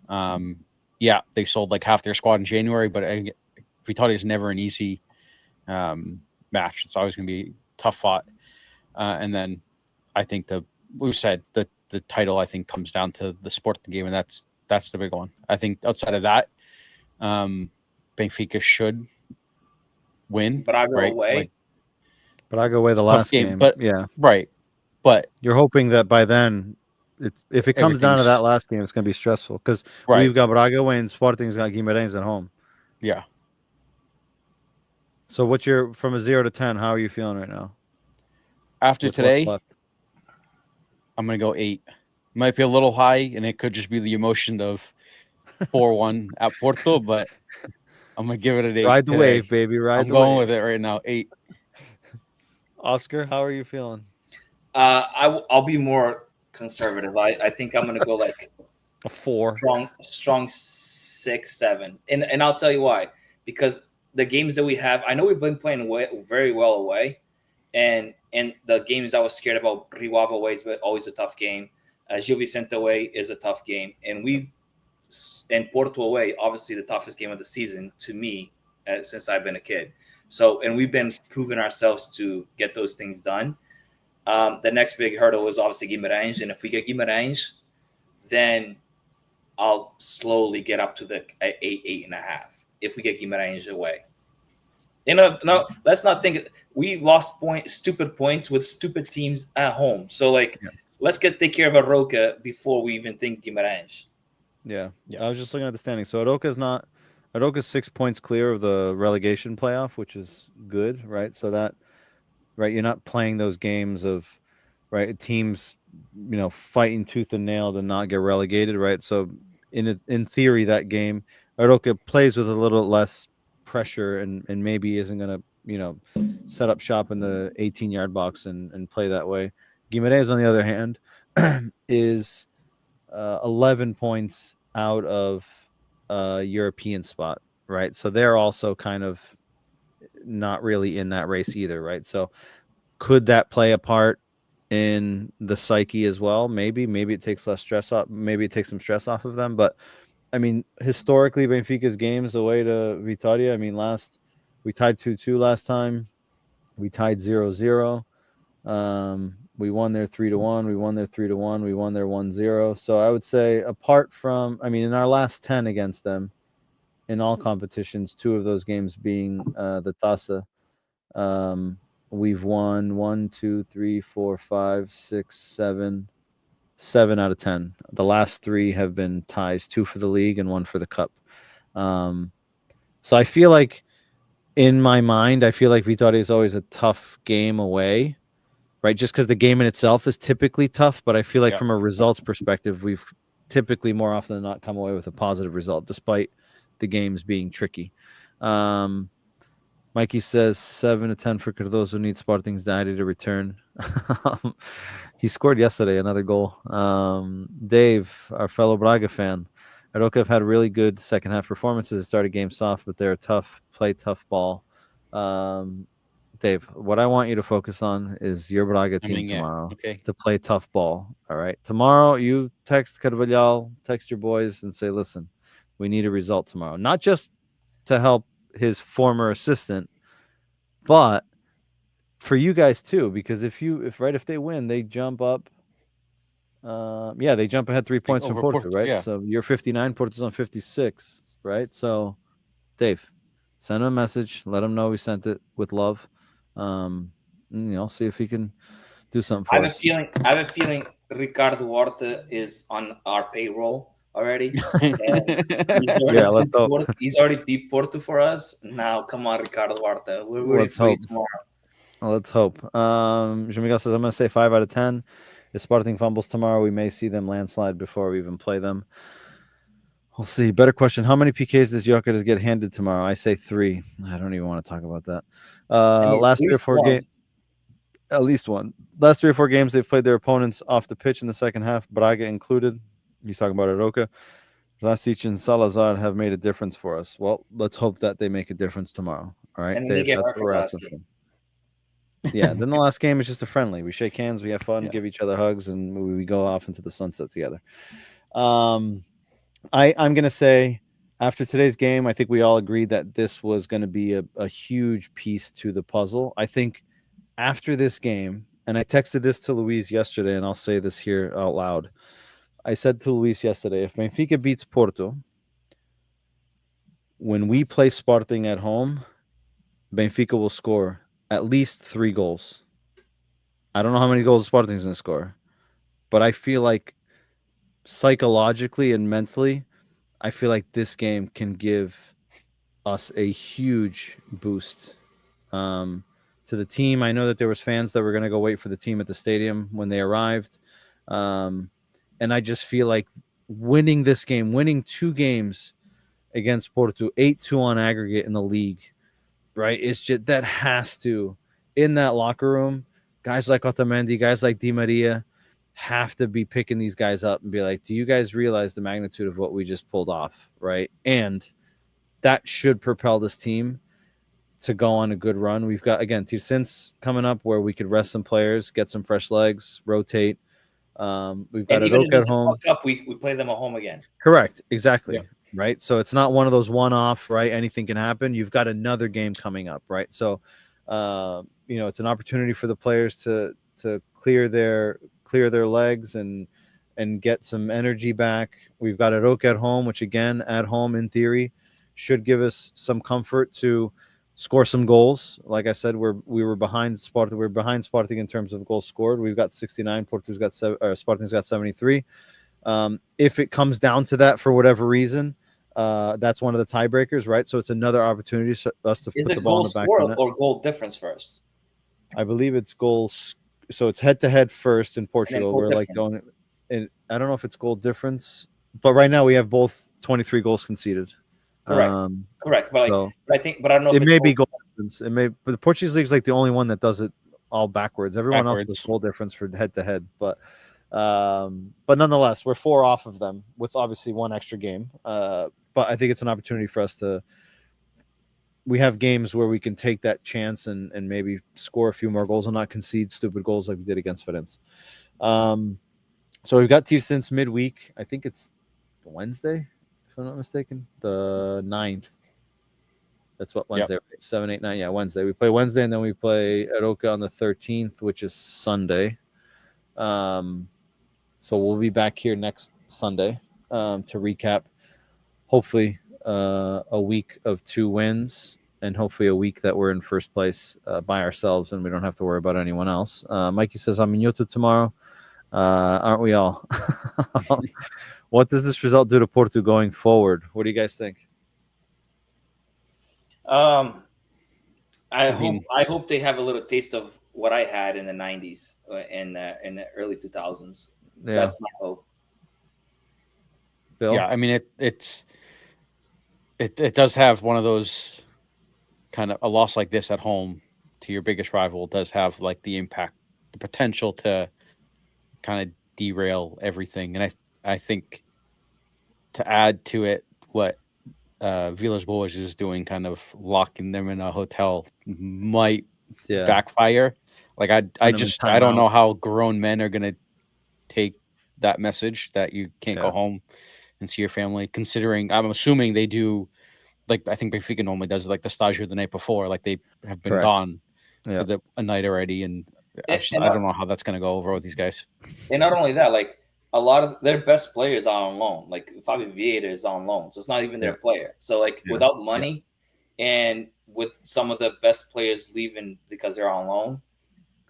Speaker 2: Yeah, they sold like half their squad in January, but Vitória is never an easy match. It's always going to be tough fought. And then I think we said that the title I think comes down to the Sporting game, and that's the big one. I think outside of that, Benfica should win.
Speaker 3: But I go
Speaker 2: right?
Speaker 3: away.
Speaker 2: Like,
Speaker 1: But I go away the
Speaker 2: tough
Speaker 1: last game.
Speaker 2: but
Speaker 1: Yeah.
Speaker 2: Right. But
Speaker 1: You're hoping that by then, if it comes down to that last game, it's going to be stressful because we've got Braga away and Sporting's got Guimarães at home.
Speaker 2: Yeah.
Speaker 1: So from a 0 to 10, how are you feeling right now?
Speaker 2: After today, I'm going to go 8. Might be a little high, and it could just be the emotion of 4-1 at Porto, but I'm going to give it an 8.
Speaker 1: Ride the wave, baby.
Speaker 2: I'm going with it right now. 8.
Speaker 1: Oscar, how are you feeling?
Speaker 3: I'll be more conservative. I think I'm going to go like
Speaker 1: a 4.
Speaker 3: Strong 6, 7. And I'll tell you why. Because the games that we have, I know we've been playing very well away. And the games I was scared about, Rio Ave away is always a tough game. Gil Vicente away is a tough game. And Porto away, obviously the toughest game of the season to me since I've been a kid. So, and we've been proving ourselves to get those things done. The next big hurdle is obviously Guimarães. And if we get Guimarães, then I'll slowly get up to the 8.5 if we get Guimarães away. No, let's not think we lost stupid points with stupid teams at home. So let's take care of Aroca before we even think Guimarães.
Speaker 1: Yeah. I was just looking at the standings. So Aroca's 6 points clear of the relegation playoff, which is good, right? So that, right, you're not playing those games of, right, teams, fighting tooth and nail to not get relegated, right? So in theory, that game, Aroca plays with a little less pressure and maybe isn't going to, set up shop in the 18-yard box and play that way. Guimarães, on the other hand, is 11 points out of a European spot, right? So they're also kind of not really in that race either, right? So could that play a part in the psyche as well? Maybe it takes less stress off. Maybe it takes some stress off of them. But I mean, historically, Benfica's games away to Vitória. I mean, we tied 2-2 last time. We tied 0-0. We won there 3-1. We won there 3-1. We won there 1-0. So I would say, apart from, in our last 10 against them, in all competitions, 2 of those games being the Taça, we've won 1, 2, 3, 4, 5, 6, 7 out of 10. The last 3 have been ties, 2 for the league and 1 for the cup. So I feel like, in my mind, Vitória is always a tough game away, right? Just because the game in itself is typically tough, but I feel like from a results perspective, we've typically more often than not come away with a positive result, despite the games being tricky. Mikey says 7 to 10 for Cardoso needs Sporting's daddy to return. He scored yesterday, another goal. Dave, our fellow Braga fan, Aroca have had really good second half performances. It started game soft, but they're play tough ball. Dave, what I want you to focus on is your Braga team tomorrow to play tough ball. All right. Tomorrow, you text Carvalhal, text your boys and say, listen, we need a result tomorrow. Not just to help his former assistant, but for you guys too, because if they win, they jump up. They jump ahead 3 points from Porto, right?
Speaker 2: Yeah.
Speaker 1: So you're 59, Porto's on 56, right? So, Dave, send him a message, let him know we sent it with love. See if he can do something for us.
Speaker 3: I have a feeling Ricardo Horta is on our payroll already. He's already beat Porto for us. Now, come on, Ricardo Horta. We're ready for you tomorrow.
Speaker 1: Let's hope. Jean-Miguel says, I'm going to say 5 out of 10. If Sporting fumbles tomorrow, we may see them landslide before we even play them. We'll see. Better question. How many PKs does Jokic get handed tomorrow? I say 3. I don't even want to talk about that. Last 3 or 4 games. At least one. Last 3 or 4 games, they've played their opponents off the pitch in the second half, Braga included. He's talking about Aroca. Rasic and Salazar have made a difference for us. Well, let's hope that they make a difference tomorrow. All right,
Speaker 3: And
Speaker 1: Dave,
Speaker 3: get
Speaker 1: that's
Speaker 3: hurt
Speaker 1: what we're asking for. Yeah, then the last game is just a friendly. We shake hands, we have fun, give each other hugs, and we go off into the sunset together. I'm going to say after today's game, I think we all agreed that this was going to be a huge piece to the puzzle. I think after this game, and I texted this to Luis yesterday, and I'll say this here out loud. I said to Luis yesterday, if Benfica beats Porto, when we play Sporting at home, Benfica will score at least 3 goals. I don't know how many goals Sporting is going to score, but I feel like psychologically and mentally, I feel like this game can give us a huge boost to the team. I know that there was fans that were going to go wait for the team at the stadium when they arrived. And I just feel like winning this game, winning 2 games against Porto, 8-2 on aggregate in the league, right? It's just that has to, in that locker room, guys like Otamendi, guys like Di Maria have to be picking these guys up and be like, do you guys realize the magnitude of what we just pulled off, right? And that should propel this team to go on a good run. We've got, again, Tirsen's coming up where we could rest some players, get some fresh legs, rotate. We've got Aroca at home.
Speaker 3: Up, we play them at home again.
Speaker 1: Correct. Exactly. Yeah. Right. So it's not one of those one-off, right? Anything can happen. You've got another game coming up, right? So, it's an opportunity for the players to clear their legs and get some energy back. We've got Aroca at home, which again, at home in theory, should give us some comfort to score some goals. Like I said, we were behind Sporting. We're behind Sporting in terms of goals scored. We've got 69. Porto's got Sporting's got 73. If it comes down to that for whatever reason, that's one of the tiebreakers, right? So it's another opportunity for us to put the ball in the back of the net.
Speaker 3: Or goal difference first?
Speaker 1: I believe it's goals. So it's head-to-head first in Portugal. We're like going, and I don't know if it's goal difference, but right now we have both 23 goals conceded.
Speaker 3: Correct. But I don't know.
Speaker 1: It may be goal difference. It may, but the Portuguese league is like the only one that does it all backwards. Everyone else does goal difference for head-to-head, but nonetheless, we're 4 off of them with obviously 1 extra game. But I think it's an opportunity for us we have games where we can take that chance and maybe score a few more goals and not concede stupid goals like we did against Ferenc. So we've got Tirsen's midweek. I think it's Wednesday, if I'm not mistaken, the 9th. That's what Wednesday, right? 7, 8, 9. Yeah, Wednesday. We play Wednesday, and then we play Aroca on the 13th, which is Sunday. So we'll be back here next Sunday to recap, hopefully, a week of 2 wins, and hopefully a week that we're in first place by ourselves and we don't have to worry about anyone else. Mikey says, I'm in Yoto tomorrow. Aren't we all? What does this result do to Porto going forward? What do you guys think?
Speaker 3: I hope they have a little taste of what I had in the 90s and in the early 2000s. Yeah. That's my hope.
Speaker 2: Bill? Yeah, I mean it does have one of those kind of a loss like this at home to your biggest rival does have like the impact, the potential to kind of derail everything. And I think to add to it what Villas Boas is doing, kind of locking them in a hotel might backfire. Like I don't know how grown men are going to take that message that you can't go home and see your family, considering I'm assuming they do, like I think Benfica normally does like the staggio the night before, like they have been gone for a night already, and I don't know how that's going to go over with these guys.
Speaker 3: And not only that, like a lot of their best players are on loan. Like Fabio Vieira is on loan, so it's not even their player. So like without money and with some of the best players leaving because they're on loan,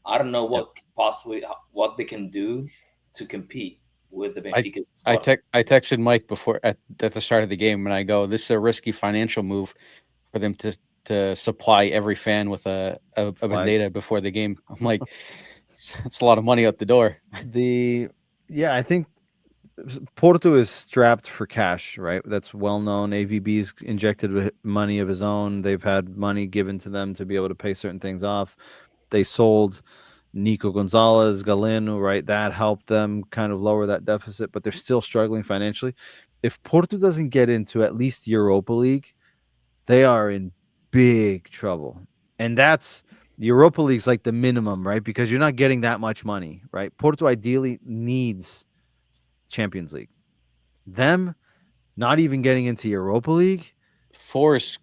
Speaker 3: I don't know what they can do to compete with the Benfica.
Speaker 2: I texted Mike before at the start of the game, and I go, "This is a risky financial move for them to supply every fan with a bandana before the game." I'm like, it's a lot of money out the door.
Speaker 1: I think Porto is strapped for cash, right? That's well known. AVB's injected with money of his own. They've had money given to them to be able to pay certain things off. They sold Nico Gonzalez, Galeno, right? That helped them kind of lower that deficit, but they're still struggling financially. If Porto doesn't get into at least Europa League, they are in big trouble. And that's Europa League's like the minimum, right? Because you're not getting that much money, right? Porto ideally needs Champions League. Them not even getting into Europa League.
Speaker 2: Fourth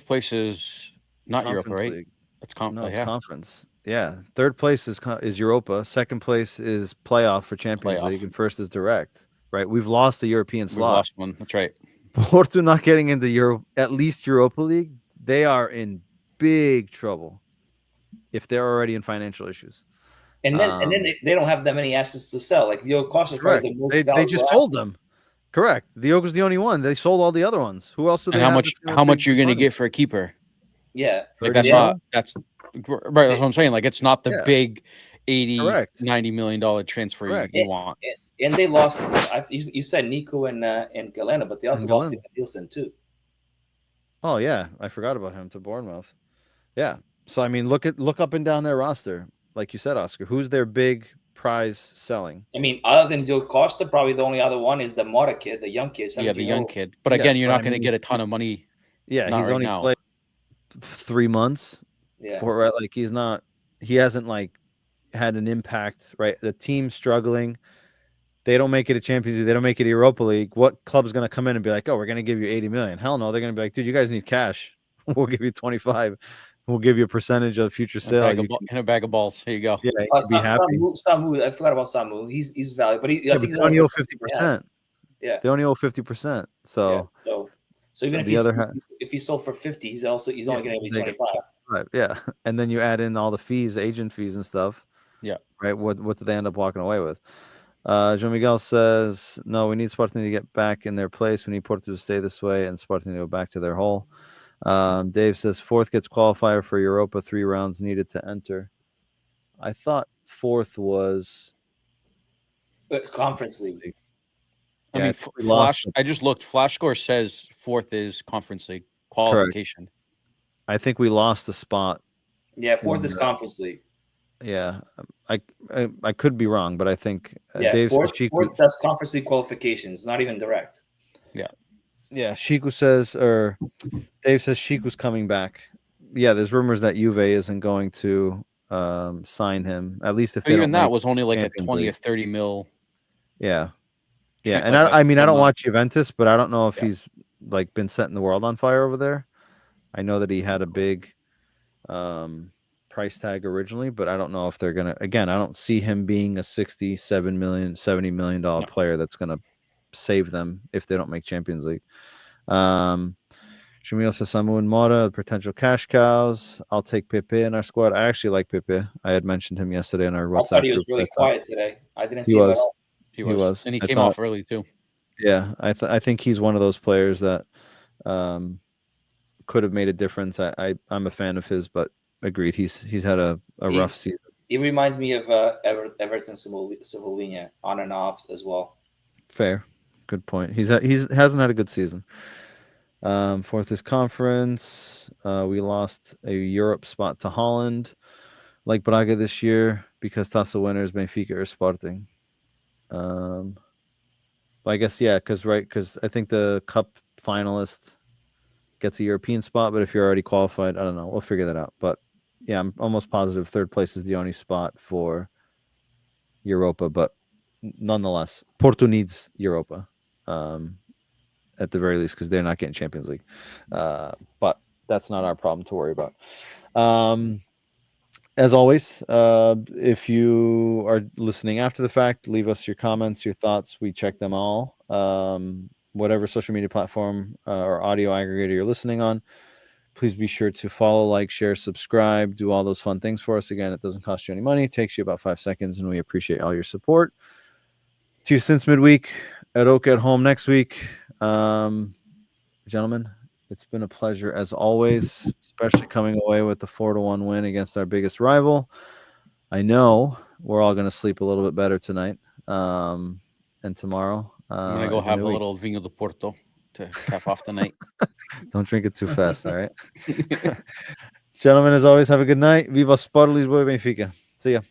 Speaker 2: place is not Europa, right?
Speaker 1: League.
Speaker 2: It's
Speaker 1: it's conference. Yeah, third place is Europa. Second place is playoff for Champions League, and first is direct. Right, we've lost the European slot.
Speaker 2: We've lost one. That's right.
Speaker 1: Porto not getting into at least Europa League, they are in big trouble if they're already in financial issues.
Speaker 3: And then they don't have that many assets to sell. Like Diogo Costa is probably the most valuable.
Speaker 1: They just sold them. Correct. Diogo's the only one. They sold all the other ones. Who else do they have?
Speaker 2: How much you're going to get for a keeper?
Speaker 3: Yeah.
Speaker 2: Like that's right. That's what I'm saying. Like it's not the big 80, $90 million transfer you want.
Speaker 3: And they lost. You said Nico and Galeno, but they also lost Nielsen too.
Speaker 1: Oh yeah, I forgot about him to Bournemouth. Yeah. So I mean, look up and down their roster, like you said, Oscar. Who's their big prize selling?
Speaker 3: I mean, other than Diogo Costa, probably the only other one is the Mora kid, the young kid.
Speaker 2: Yeah, the young kid. But again, you're not going to get a ton of money.
Speaker 1: Yeah, he's only played 3 months.
Speaker 3: Yeah.
Speaker 1: He hasn't like had an impact, right? The team's struggling. They don't make it a Champions League. They don't make it a Europa League. What club's going to come in and be like, oh, we're going to give you 80 million? Hell no. They're going to be like, dude, you guys need cash. We'll give you 25. We'll give you a percentage of future sale.
Speaker 2: And a bag of balls. Here you go.
Speaker 1: Yeah,
Speaker 3: Samu, I forgot about Samu. He's valuable, but I think
Speaker 1: they only owe 50%.
Speaker 3: Yeah,
Speaker 1: they only owe 50%. So
Speaker 3: even if he's sold for 50, he's only going to be 25.
Speaker 1: Yeah, and then you add in all the fees, agent fees and stuff.
Speaker 2: Yeah,
Speaker 1: right. What do they end up walking away with? João Miguel says, no, we need Sporting to get back in their place. We need Porto to stay this way and Sporting to go back to their hole. Dave says, fourth gets qualifier for Europa, 3 rounds needed to enter. I thought fourth was...
Speaker 3: It's Conference League.
Speaker 2: I mean, I just looked. Flash Score says fourth is Conference League qualification.
Speaker 1: Correct. I think we lost a spot.
Speaker 3: Yeah, fourth is Conference League.
Speaker 1: Yeah, I could be wrong, but I think
Speaker 3: Dave fourth does Conference League qualifications, not even direct.
Speaker 1: Yeah. Shiku says, or Dave says Shiku's coming back. Yeah, there's rumors that Juve isn't going to sign him. At least if they
Speaker 2: even that was only like a 20 or 30 mil.
Speaker 1: Yeah, and I mean I don't watch Juventus, but I don't know if he's like been setting the world on fire over there. I know that he had a big price tag originally, but I don't know if they're gonna. Again, I don't see him being a $70 million player that's gonna save them if they don't make Champions League. Shamil says Samu and Mora, potential cash cows. I'll take Pepe in our squad. I actually like Pepe. I had mentioned him yesterday in our WhatsApp.
Speaker 3: I thought he was really quiet today. I didn't see him at all.
Speaker 2: He was, and he came off early too.
Speaker 1: Yeah, I think he's one of those players that could have made a difference. I'm a fan of his, but agreed, he's had a rough season.
Speaker 3: He reminds me of Everton Cebolinha on and off as well.
Speaker 1: Fair, good point. He hasn't had a good season. Fourth is conference. We lost a Europe spot to Holland, like Braga this year, because Taça winners Benfica or Sporting. But I guess because I think the cup finalist gets a European spot, but if you're already qualified, I don't know. We'll figure that out. But yeah, I'm almost positive third place is the only spot for Europa, but nonetheless, Porto needs Europa at the very least because they're not getting Champions League. But that's not our problem to worry about. As always, if you are listening after the fact, leave us your comments, your thoughts. We check them all. Whatever social media platform or audio aggregator you're listening on, please be sure to follow, like, share, subscribe, do all those fun things for us. Again, it doesn't cost you any money. It takes you about 5 seconds, and we appreciate all your support. 2 cents midweek at Oak at home next week. Gentlemen, it's been a pleasure as always, especially coming away with the 4-1 win against our biggest rival. I know we're all going to sleep a little bit better tonight. and tomorrow.
Speaker 2: I'm gonna go
Speaker 1: is
Speaker 2: have
Speaker 1: new
Speaker 2: a
Speaker 1: week.
Speaker 2: little Vinho do Porto to cap off the night.
Speaker 1: Don't drink it too fast, all right? Gentlemen, as always, have a good night. Viva Sportlis, boy Benfica. See ya.